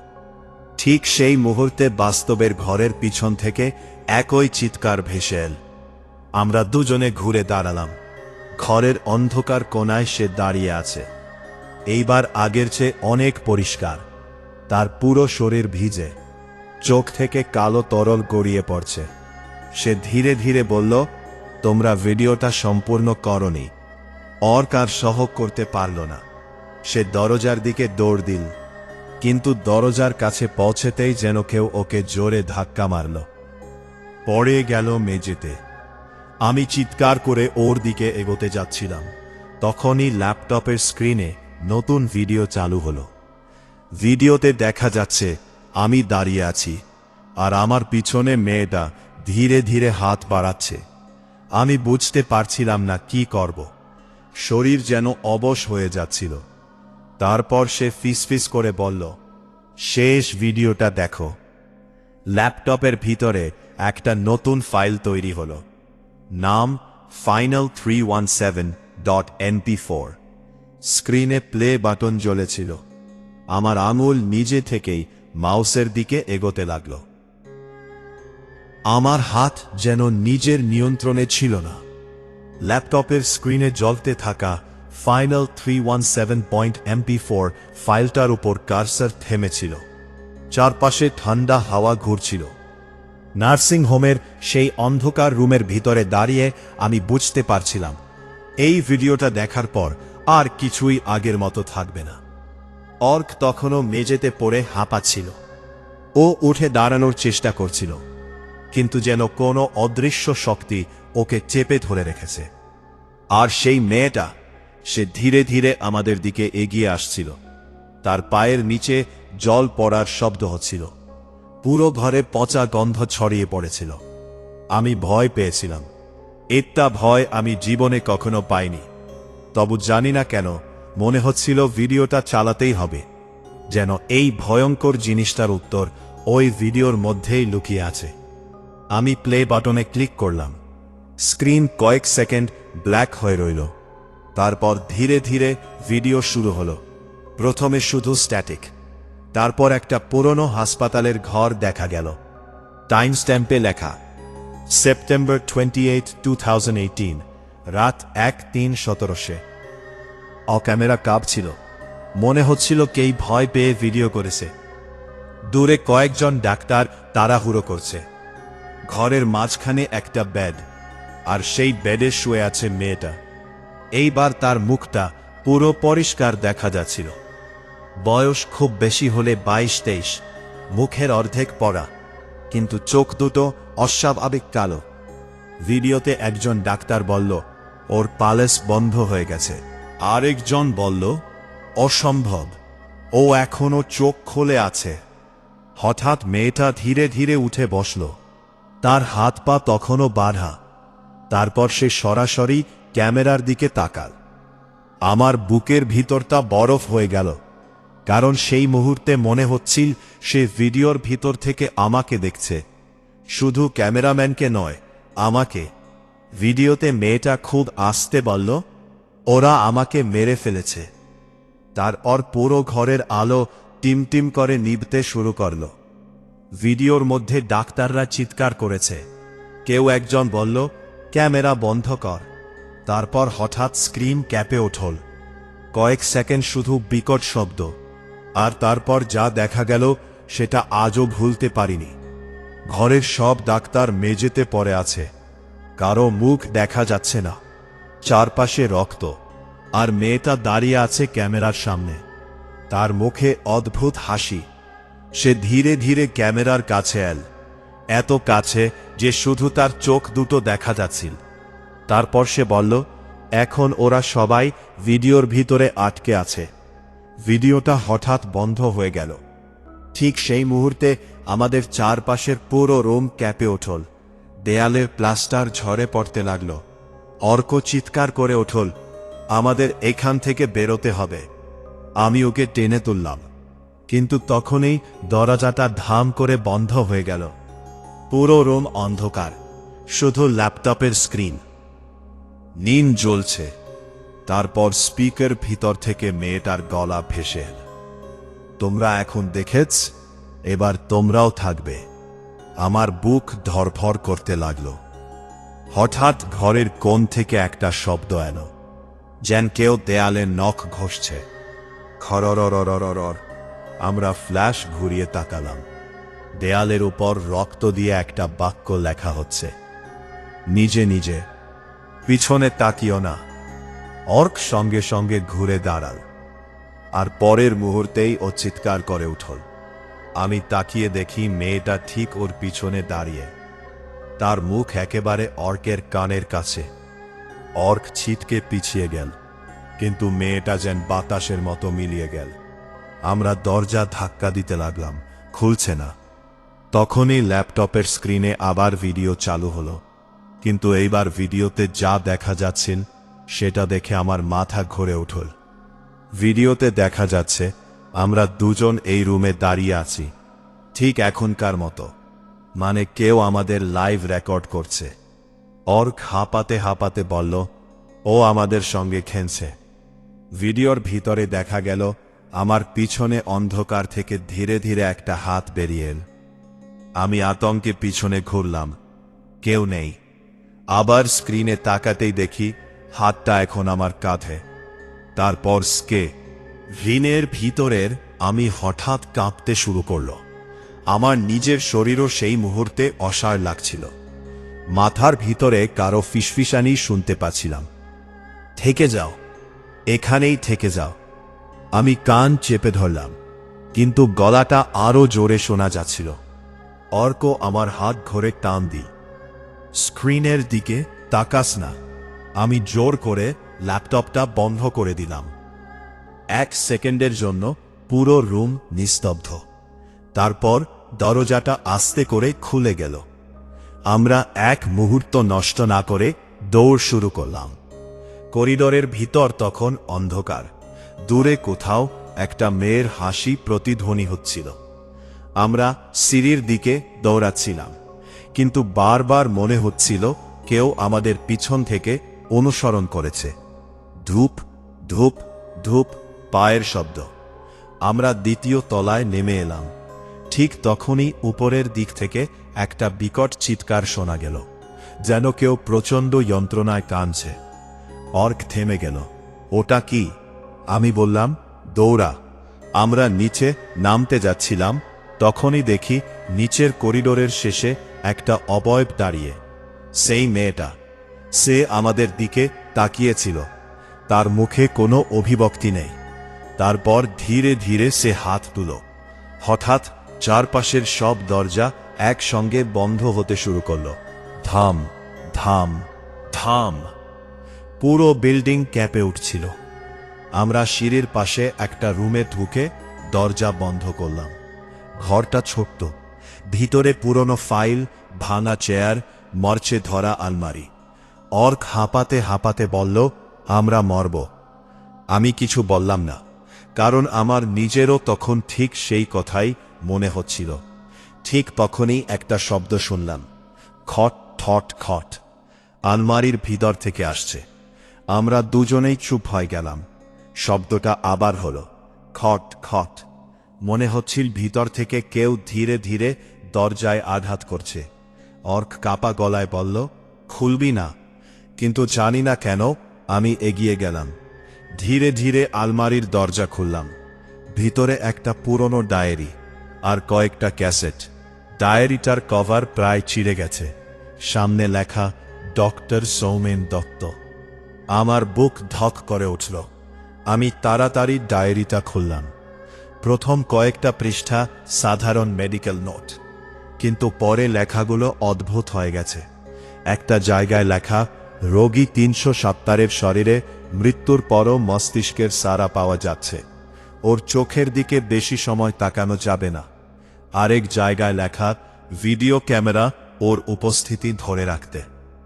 ঠিক সেই মুহূর্তে বাস্তবের ঘরের পিছন থেকে একই চিৎকার ভেসে এল। আমরা দুজনে ঘুরে দাঁড়ালাম। ঘরের অন্ধকার কোণায় সে দাঁড়িয়ে আছে, এইবার আগের চেয়ে অনেক পরিষ্কার। তার পুরো শরীর ভিজে, চোখ থেকে কালো তরল গড়িয়ে পড়ছে। সে ধীরে ধীরে বলল, তোমরা ভিডিওটা সম্পূর্ণ করনি। অর্ক আর সহ করতে পারল না। সে দরজার দিকে দৌড় দিল, কিন্তু দরজার কাছে পৌঁছেতেই যেন কেউ ওকে জোরে ধাক্কা মারল। পড়ে গেল মেঝেতে। আমি চিৎকার করে ওর দিকে এগোতে যাচ্ছিলাম। তখনই ল্যাপটপের স্ক্রিনে নতুন ভিডিও চালু হলো। ভিডিওতে দেখা যাচ্ছে আমি দাঁড়িয়ে আছি, আর আমার পিছনে মেয়েটা ধীরে ধীরে হাত বাড়াচ্ছে। আমি বুঝতে পারছিলাম না কি করব। শরীর যেন অবশ হয়ে যাচ্ছিল। তারপর সে ফিসফিস করে বলল, শেষ ভিডিওটা দেখো। ল্যাপটপের ভিতরে একটা নতুন ফাইল তৈরি হলো। নাম final317.mp4। স্ক্রিনে প্লে বাটন জ্বলেছিল। আমার আঙুল নিজে থেকেই মাউসের দিকে এগোতে লাগল। আমার হাত যেন নিজের নিয়ন্ত্রণে ছিল না। ল্যাপটপের স্ক্রিনে জ্বলতে থাকা final317.mp4 ফাইলটার উপর কার্সার থেমেছিল। চারপাশে ঠান্ডা হাওয়া ঘুরছিল। নার্সিং হোমের সেই অন্ধকার রুমের ভিতরে দাঁড়িয়ে আমি বুঝতে পারছিলাম এই ভিডিওটা দেখার পর আর কিছুই আগের মতো থাকবে না। অর্ক তখনও মেঝেতে পড়ে হাঁপাচ্ছিল। ও উঠে দাঁড়ানোর চেষ্টা করছিল, কিন্তু যেন কোনো অদৃশ্য শক্তি ওকে চেপে ধরে রেখেছে। আর সেই মেয়েটা, সে ধীরে ধীরে আমাদের দিকে এগিয়ে আসছিল। তার পায়ের নিচে জল পড়ার শব্দ হচ্ছিল। পুরো ঘরে পচা গন্ধ ছড়িয়ে পড়েছিল। আমি ভয় পেয়েছিলাম। এটা ভয় আমি জীবনে কখনো পাইনি। তবু জানি না কেন মনে হচ্ছিল ভিডিওটা চালাতেই হবে, যেন এই ভয়ঙ্কর জিনিসটার উত্তর ওই ভিডিওর মধ্যেই লুকিয়ে আছে। আমি প্লে বাটনে ক্লিক করলাম। স্ক্রিন কয়েক সেকেন্ড ব্ল্যাক হয়ে রইল। তারপর ধীরে ধীরে ভিডিও শুরু হলো। প্রথমে শুধু স্ট্যাটিক, তারপর একটা পুরনো হাসপাতালের ঘর দেখা গেল। টাইম স্ট্যাম্পে লেখা সেপ্টেম্বর 28, 2018, রাত 1:03। ক্যামেরা কাঁপছিল। মনে হচ্ছিল কেই ভয় পেয়ে ভিডিও করেছে। দূরে কয়েকজন ডাক্তার তাড়াহুড়ো করছে। ঘরের মাঝখানে একটা বেড, আর সেই বেডে শুয়ে আছে মেয়েটা। এইবার তার মুখটা পুরো পরিষ্কার দেখা যাচ্ছিল। বয়স খুব বেশি হলে 22-23, মুখের অর্ধেক পড়া, কিন্তু চোখ দুটো অস্বাভাবিক কালো। ভিডিওতে একজন ডাক্তার বলল, ওর পালস বন্ধ হয়ে গেছে। আরেকজন বলল, অসম্ভব, ও এখনো চোখ খুলে আছে। হঠাৎ মেয়েটা ধীরে ধীরে উঠে বসল। তার হাত পা তখনও বাঁধা। তারপর সে সরাসরি ক্যামেরার দিকে তাকাল। আমার বুকের ভিতরটা বরফ হয়ে গেল, কারণ সেই মুহূর্তে মনে হচ্ছিল সে ভিডিওর ভিতর থেকে আমাকে দেখছে। শুধু ক্যামেরাম্যানকে নয়, আমাকে। ভিডিওতে মেয়েটা খুব আস্তে বলল, ওরা আমাকে মেরে ফেলেছে। তারপর পুরো ঘরের আলো টিমটিম করে নিভতে শুরু করল। ভিডিওর মধ্যে ডাক্তাররা চিৎকার করেছে। কেউ একজন বলল, ক্যামেরা বন্ধ কর। তারপর হঠাৎ স্ক্রিন ক্যাপে উঠল। কয়েক সেকেন্ড শুধু বিকট শব্দ, আর তারপর যা দেখা গেল সেটা আজও ভুলতে পারিনি। ঘরের সব ডাক্তার মেঝেতে পড়ে আছে। কারো মুখ দেখা যাচ্ছে না। চারপাশে রক্ত, আর মেয়েটা দাঁড়িয়ে আছে ক্যামেরার সামনে। তার মুখে অদ্ভুত হাসি। সে ধীরে ধীরে ক্যামেরার কাছে এল, এত কাছে যে শুধু তার চোখ দুটো দেখা যাচ্ছিল। তারপর সে বলল, এখন ওরা সবাই ভিডিওর ভিতরে আটকে আছে। ভিডিওটা হঠাৎ বন্ধ হয়ে গেল। ঠিক সেই মুহূর্তে আমাদের চারপাশের পুরো রুম ক্যাপে উঠল। দেয়ালের প্লাস্টার ঝরে পড়তে লাগল। অর্ক চিৎকার করে উঠল, আমাদের এখান থেকে বেরোতে হবে। আমি ওকে টেনে তুললাম, কিন্তু তখনই দরজাটা ধাম করে বন্ধ হয়ে গেল। পুরো রুম অন্ধকার, শুধু ল্যাপটপের স্ক্রিন নীল জ্বলছে। তারপর স্পিকার ভিতর থেকে মেয়েটার গলা ভেসে এল, তোমরা এখন দেখেছ, এবার তোমরাও থাকবে। আমার বুক ধরফর করতে লাগলো। হঠাৎ ঘরের কোণ থেকে একটা শব্দ এলো, যেন কেউ দেয়ালে নখ ঘষছে। খরররররর। আমরা ফ্ল্যাশ ঘুরিয়ে তাকালাম। দেয়ালের উপর রক্ত দিয়ে একটা বাক্য লেখা হচ্ছে, নিজে নিজে, পিছনে তাকিও না। অর্ক সঙ্গে সঙ্গে ঘুরে দাঁড়াল, আর পরের মুহূর্তেই ও চিৎকার করে উঠল। আমি তাকিয়ে দেখি মেয়েটা ঠিক ওর পিছনে দাঁড়িয়ে। তার মুখ একেবারে অর্কের কানের কাছে। অর্ক ছিটকে পিছিয়ে গেল, কিন্তু মেয়েটা যেন বাতাসের মতো মিলিয়ে গেল। আমরা দরজা ধাক্কা দিতে লাগলাম, খুলছে না। তখনই ল্যাপটপের স্ক্রিনে আবার ভিডিও চালু হলো, কিন্তু এইবার ভিডিওতে যা দেখা যাচ্ছিল সেটা দেখে আমার মাথা ঘুরে উঠল। ভিডিওতে দেখা যাচ্ছে আমরা দুজন এই রুমে দাঁড়িয়ে আছি, ঠিক এখনকার মতো, মানে কেউ আমাদের লাইভ রেকর্ড করছে। অর্ক হাঁপাতে হাঁপাতে বলল, ও আমাদের সঙ্গে খেলছে। ভিডিওর ভিতরে দেখা গেল আমার পিছনে অন্ধকার থেকে ধীরে ধীরে একটা হাত বেরিয়ে এল। আমি আতঙ্কে পিছনে ঘুরলাম, কেউ নেই। আবার স্ক্রিনে তাকাতেই দেখি হাতটা এখন আমার কাঁধে। তারপর স্ক্রিনের ভিতরের আমি হঠাৎ কাঁপতে শুরু করল। আমার নিজের শরীরও সেই মুহূর্তে অসাড় লাগছিল। মাথার ভিতরে কারো ফিসফিসানি শুনতে পাচ্ছিলাম, থেকে যাও, এখানেই থেকে যাও। আমি কান চেপে ধরলাম, কিন্তু গলাটা আরো জোরে শোনা যাচ্ছিল। অর্ক আমার হাত ধরে টান দিই, স্ক্রিনের দিকে তাকাস না। আমি জোর করে ল্যাপটপটা বন্ধ করে দিলাম। 1 সেকেন্ডের জন্য পুরো রুম নিস্তব্ধ। তারপর দরজাটা আস্তে করে খুলে গেল। আমরা এক মুহূর্ত নষ্ট না করে দৌড় শুরু করলাম। করিডোরের ভিতর তখন অন্ধকার। দূরে কোথাও একটা মেয়ের হাসি প্রতিধ্বনি হচ্ছিল। আমরা সিঁড়ির দিকে দৌড়াচ্ছিলাম, কিন্তু বারবার মনে হচ্ছিল কেউ আমাদের পিছন থেকে অনুসরণ করেছে। ধূপ ধূপ ধূপ পায়ের শব্দ। আমরা দ্বিতীয় তলায় নেমে এলাম। ঠিক তখনই উপরের দিক থেকে একটা বিকট চিৎকার শোনা গেল, যেন কেউ প্রচণ্ড যন্ত্রণায় কাঁদছে। অর্ক থেমে গেল। ওটা কি? আমি বললাম, দৌড়া। আমরা নিচে নামতে যাচ্ছিলাম, তখনই দেখি নিচের করিডোরের শেষে একটা অবয়ব দাঁড়িয়ে। সেই মেয়েটা। সে আমাদের দিকে তাকিয়েছিল, তার মুখে কোনো অভিব্যক্তি নেই। তারপর ধীরে ধীরে সে হাত তুলো। হঠাৎ চারপাশের সব দরজা একসঙ্গে বন্ধ হতে শুরু করল। ধাম ধাম ধাম। পুরো বিল্ডিং কেঁপে উঠছিল। আমরা সিঁড়ির পাশে একটা রুমে ঢুকে দরজা বন্ধ করলাম। ঘরটা ছোট্ট, ভিতরে পুরনো ফাইল, ভাঙা চেয়ার, মরচে ধরা আলমারি। অর্ক হাঁপাতে হাঁপাতে বলল, আমরা মরব। আমি কিছু বললাম না, কারণ আমার নিজেরও তখন ঠিক সেই কথাই মনে হচ্ছিল। ঠিক তখনই একটা শব্দ শুনলাম, খট ঠট খট। আলমারির ভিতর থেকে আসছে। আমরা দুজনেই চুপ হয়ে গেলাম। শব্দটা আবার হলো, খট খট। মনে হচ্ছিল ভিতর থেকে কেউ ধীরে ধীরে দরজায় আঘাত করছে। অর্ক কাপা গলায় বলল, খুলবি না? কিন্তু জানি না কেন আমি এগিয়ে গেলাম। ধীরে ধীরে আলমারির দরজা খুললাম। ভিতরে একটা পুরনো ডায়েরি আর কয়েকটা ক্যাসেট। ডায়েরিটার কভার প্রায় ছিঁড়ে গেছে। সামনে লেখা, ডক্টর সৌমেন দত্ত। আমার বুক ধক করে উঠল। আমি তাড়াতাড়ি ডায়েরিটা খুললাম। প্রথম কয়েকটা পৃষ্ঠা সাধারণ মেডিকেল নোট, কিন্তু পরে লেখাগুলো অদ্ভুত হয়ে গেছে। একটা জায়গায় লেখা, রোগী 370 শরীরে, মৃত্যুর পরও মস্তিষ্কের সাড়া পাওয়া যাচ্ছে, ওর চোখের দিকে বেশি সময় তাকানো যাবে না। আরেক জায়গায় লেখা, ভিডিও ক্যামেরা ওর উপস্থিতি ধরে রাখতে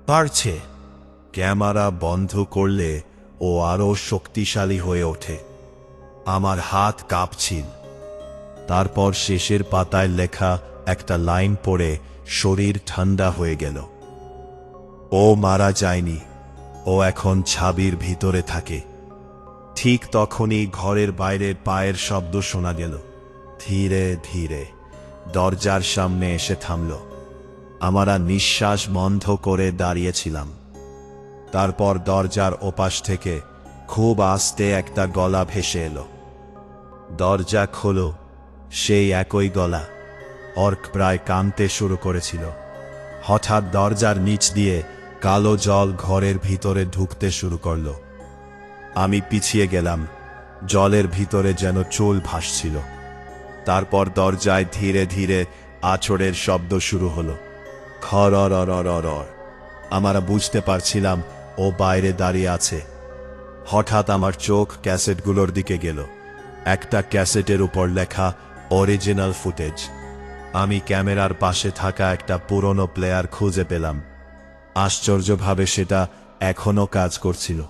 পারছে, ক্যামেরা বন্ধ করলে ও আরও শক্তিশালী হয়ে ওঠে। আমার হাত কাঁপছিল। তারপর শেষের পাতায় লেখা একটা লাইন পড়ে শরীর ঠান্ডা হয়ে গেল। ও মারা যায়নি, ও এখন ছাবির ভিতরে থাকে। ঠিক তখনই ঘরের বাইরে পায়ের শব্দ শোনা গেল। ধীরে ধীরে দরজার সামনে এসে থামল। আমরা নিঃশ্বাস বন্ধ করে দাঁড়িয়েছিলাম। তারপর দরজার ওপাশ থেকে খুব আস্তে একটা গলা ভেসে এলো। দরজা খোলো। সেই একই গলা। অর্ক প্রায় কাঁদতে শুরু করেছিল। হঠাৎ দরজার নিচ দিয়ে কালো জল ঘরের ভিতরে ঢুকতে শুরু করল। আমি পিছিয়ে গেলাম। জলের ভিতরে যেন চুল ভাসছিল। তারপর দরজায় ধীরে ধীরে আঁচড়ের শব্দ শুরু হলো। খরর। আমরা বুঝতে পারছিলাম ও বাইরে দাঁড়িয়ে আছে। হঠাৎ আমার চোখ ক্যাসেটগুলোর দিকে গেল। একটা ক্যাসেটের উপর লেখা অরিজিনাল ফুটেজ। আমি ক্যামেরার পাশে থাকা একটা পুরনো প্লেয়ার খুঁজে পেলাম। আশ্চর্যভাবে সেটা এখনো কাজ করছিল।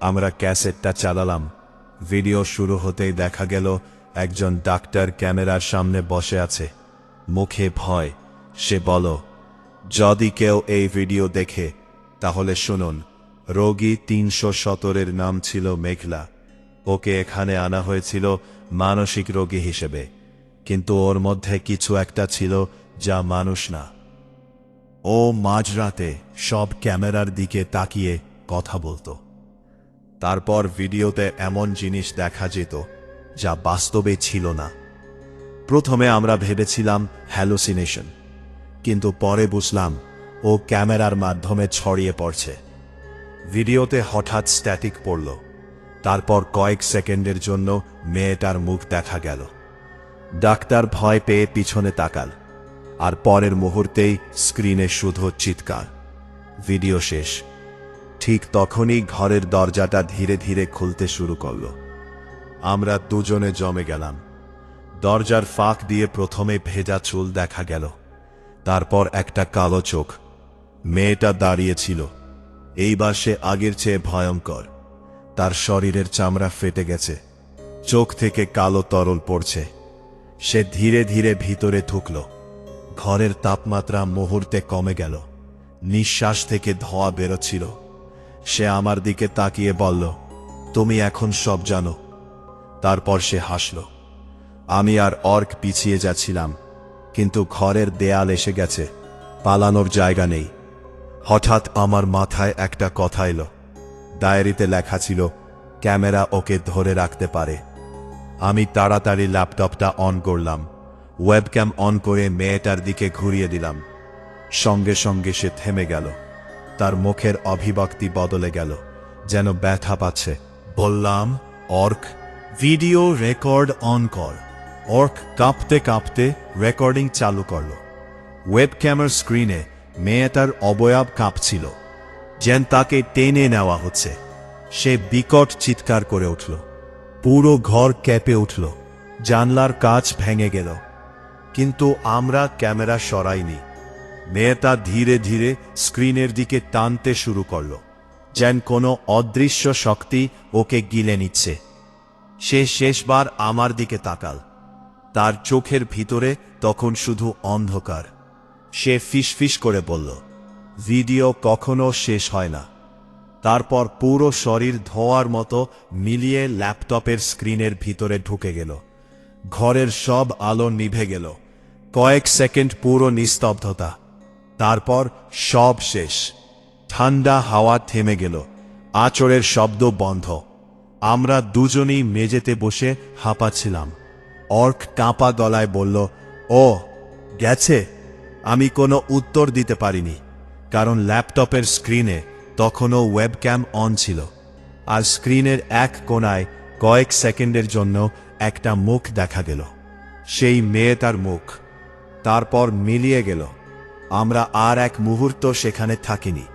আমরা ক্যাসেটটা চালালাম। ভিডিও শুরু হতেই দেখা গেল একজন ডাক্তার ক্যামেরার সামনে বসে আছে, মুখে ভয়। সে বল, যদি কেউ এই ভিডিও দেখে তাহলে শুনুন, রোগী ৩১৭-এর নাম ছিল মেঘলা। ওকে এখানে আনা হয়েছিল মানসিক রোগী হিসেবে, কিন্তু ওর মধ্যে কিছু একটা ছিল যা মানুষ না। ও মাঝরাতে সব ক্যামেরার দিকে তাকিয়ে কথা বলতো। তারপর ভিডিওতে এমন জিনিস দেখা যেত যা বাস্তবে ছিল না। প্রথমে আমরা ভেবেছিলাম হ্যালুসিনেশন, কিন্তু পরে বুঝলাম ও ক্যামেরার মাধ্যমে ছড়িয়ে পড়ছে। ভিডিওতে হঠাৎ স্ট্যাটিক পড়ল। তারপর কয়েক সেকেন্ডের জন্য মেয়েটার মুখ দেখা গেল। ডাক্তার ভয় পেয়ে পিছনে তাকাল, আর পরের মুহূর্তেই স্ক্রিনে শুধু চিৎকার। ভিডিও শেষ। ঠিক তখনই ঘরের দরজাটা ধীরে ধীরে খুলতে শুরু করল। আমরা দুজনে জমে গেলাম। দরজার ফাঁক দিয়ে প্রথমে ভেজা চুল দেখা গেল, তারপর একটা কালো চোখ। মেয়েটা দাঁড়িয়েছিল। এইবার সে আগের চেয়ে ভয়ঙ্কর। তার শরীরের চামড়া ফেটে গেছে, চোখ থেকে কালো তরল পড়ছে। সে ধীরে ধীরে ভিতরে ঢুকল। ঘরের তাপমাত্রা মুহূর্তে কমে গেল। নিঃশ্বাস থেকে ধোঁয়া বেরোচ্ছিল। সে আমার দিকে তাকিয়ে বলল, তুমি এখন সব জানো। তারপর সে হাসল। আমি আর অর্ক পিছিয়ে যাচ্ছিলাম, কিন্তু ঘরের দেয়াল এসে গেছে, পালানোর জায়গা নেই। হঠাৎ আমার মাথায় একটা কথা এলো। ডায়েরিতে লেখা ছিল, ক্যামেরা ওকে ধরে রাখতে পারে। আমি তাড়াতাড়ি ল্যাপটপটা অন করলাম। ওয়েবক্যাম অন করে মেয়েটার দিকে ঘুরিয়ে দিলাম। সঙ্গে সঙ্গে সে থেমে গেল। তার মুখের অভিব্যক্তি বদলে গেল, যেন ব্যথা পাচ্ছে। বললাম, অর্ক, ভিডিও রেকর্ড অন কর। অর্ক কাঁপতে কাঁপতে রেকর্ডিং চালু করল। ওয়েবক্যামের স্ক্রিনে মেয়েটার অবয়ব কাঁপছিল, যেন তাকে টেনে নেওয়া হচ্ছে। সে বিকট চিৎকার করে উঠল। পুরো ঘর কেঁপে উঠল। জানলার কাঁচ ভেঙে গেল। কিন্তু আমরা ক্যামেরা সরাইনি। মেয়েটা ধীরে ধীরে স্ক্রিনের দিকে টানতে শুরু করল, যেন কোনো অদৃশ্য শক্তি ওকে গিলে নিচ্ছে। সে শেষবার আমার দিকে তাকাল। তার চোখের ভিতরে তখন শুধু অন্ধকার। সে ফিসফিস করে বলল, ভিডিও কখনো শেষ হয় না। তারপর পুরো শরীর ধোঁয়ার মতো মিলিয়ে ল্যাপটপের স্ক্রিনের ভিতরে ঢুকে গেল। ঘরের সব আলো নিভে গেল। কয়েক সেকেন্ড পুরো নিস্তব্ধতা। তারপর সব শেষ। ঠান্ডা হাওয়া থেমে গেল। আঁচড়ের শব্দ বন্ধ। আমরা দুজনেই মেঝেতে বসে হাঁপাচ্ছিলাম। অর্ক কাঁপা গলায় বলল, ও গেছে। আমি কোনো উত্তর দিতে পারিনি, কারণ ল্যাপটপের স্ক্রিনে তখনও ওয়েবক্যাম অন ছিল, আর স্ক্রিনের এক কোণায় কয়েক সেকেন্ডের জন্য একটা মুখ দেখা গেল। সেই মেয়েটার মুখ। তারপর মিলিয়ে গেল। আমরা আর এক মুহূর্ত সেখানে থাকিনি।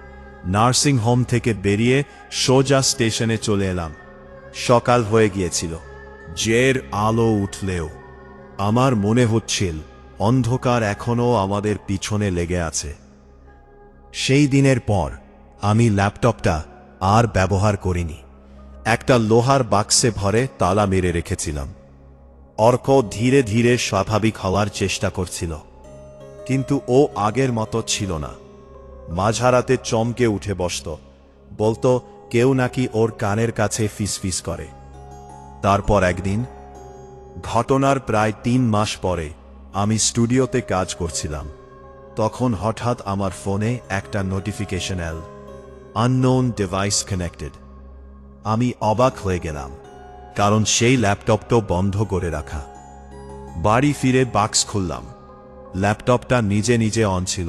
নার্সিং হোম থেকে বেরিয়ে সোজা স্টেশনে চলে এলাম। সকাল হয়ে গিয়েছিল। জের আলো উঠলেও আমার মনে হচ্ছিল অন্ধকার এখনও আমাদের পিছনে লেগে আছে। সেই দিনের পর আমি ল্যাপটপটা আর ব্যবহার করিনি। একটা লোহার বাক্সে ভরে তালা মেরে রেখেছিলাম। অর্ক ধীরে ধীরে স্বাভাবিক হওয়ার চেষ্টা করছিল, কিন্তু ও আগের মতো ছিল না। মাঝরাতে চমকে উঠে বসত, বলতো কেউ নাকি ওর কানের কাছে ফিসফিস করে। তারপর একদিন, ঘটনার প্রায় ৩ মাস পরে, আমি স্টুডিওতে কাজ করছিলাম। তখন হঠাৎ আমার ফোনে একটা নোটিফিকেশন এল, আননোন ডিভাইস কানেক্টেড। আমি অবাক হয়ে গেলাম, কারণ সেই ল্যাপটপটা বন্ধ করে রাখা। বাড়ি ফিরে বাক্স খুললাম। ল্যাপটপটা নিজে নিজে অন ছিল।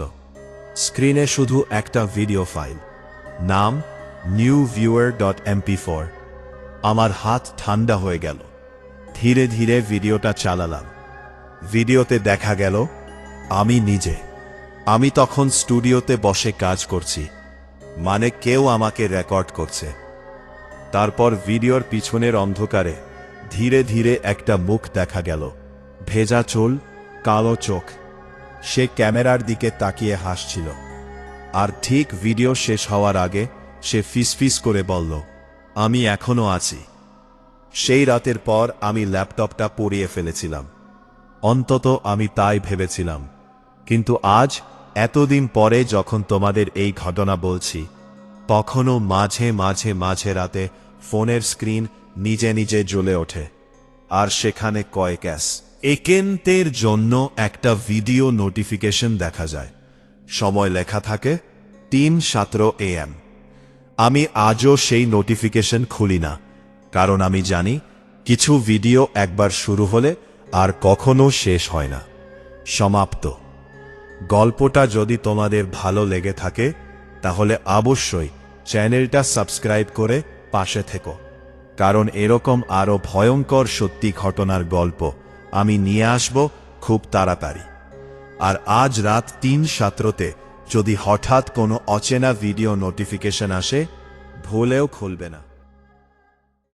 স্ক্রিনে শুধু একটা ভিডিও ফাইল, নাম newviewer.mp4। আমার হাত ঠান্ডা হয়ে গেল। ধীরে ধীরে ভিডিওটা চালালাম। ভিডিওতে দেখা গেল আমি নিজে, আমি তখন স্টুডিওতে বসে কাজ করছি, মানে কেউ আমাকে রেকর্ড করছে। তারপর ভিডিওর পিছনের অন্ধকারে ধীরে ধীরে একটা মুখ দেখা গেল, ভেজা চুল, কালো চোখ। সে ক্যামেরার দিকে তাকিয়ে হাসছিল। আর ঠিক ভিডিও শেষ হওয়ার আগে সে ফিসফিস করে বলল, আমি এখনো আছি। সেই রাতের পর আমি ল্যাপটপটা পুড়িয়ে ফেলেছিলাম। অন্তত আমি তাই ভেবেছিলাম। কিন্তু আজ এতদিন পরে যখন তোমাদের এই ঘটনা বলছি, তখনও মাঝে মাঝে মাঝে রাতে ফোনের স্ক্রিন নিজে নিজে জ্বলে ওঠে, আর সেখানে কয়েক সেকেন্ডের জন্য একটা ভিডিও নোটিফিকেশন দেখা যায়। সময় লেখা থাকে 3:17 AM। আমি আজও সেই নোটিফিকেশন খুলি না, কারণ আমি জানি কিছু ভিডিও একবার শুরু হলে আর কখনো শেষ হয় না। সমাপ্ত। গল্পটা যদি তোমাদের ভালো লেগে থাকে তাহলে অবশ্যই চ্যানেলটা সাবস্ক্রাইব করে পাশে থেকো, কারণ এরকম আরও ভয়ঙ্কর সত্যি ঘটনার গল্প আমি নিয়ে আসব খুব তাড়াতাড়ি। আর আজ রাত 3:17 যদি হঠাৎ কোনো অচেনা ভিডিও নোটিফিকেশন আসে, ভুলেও খুলবে না।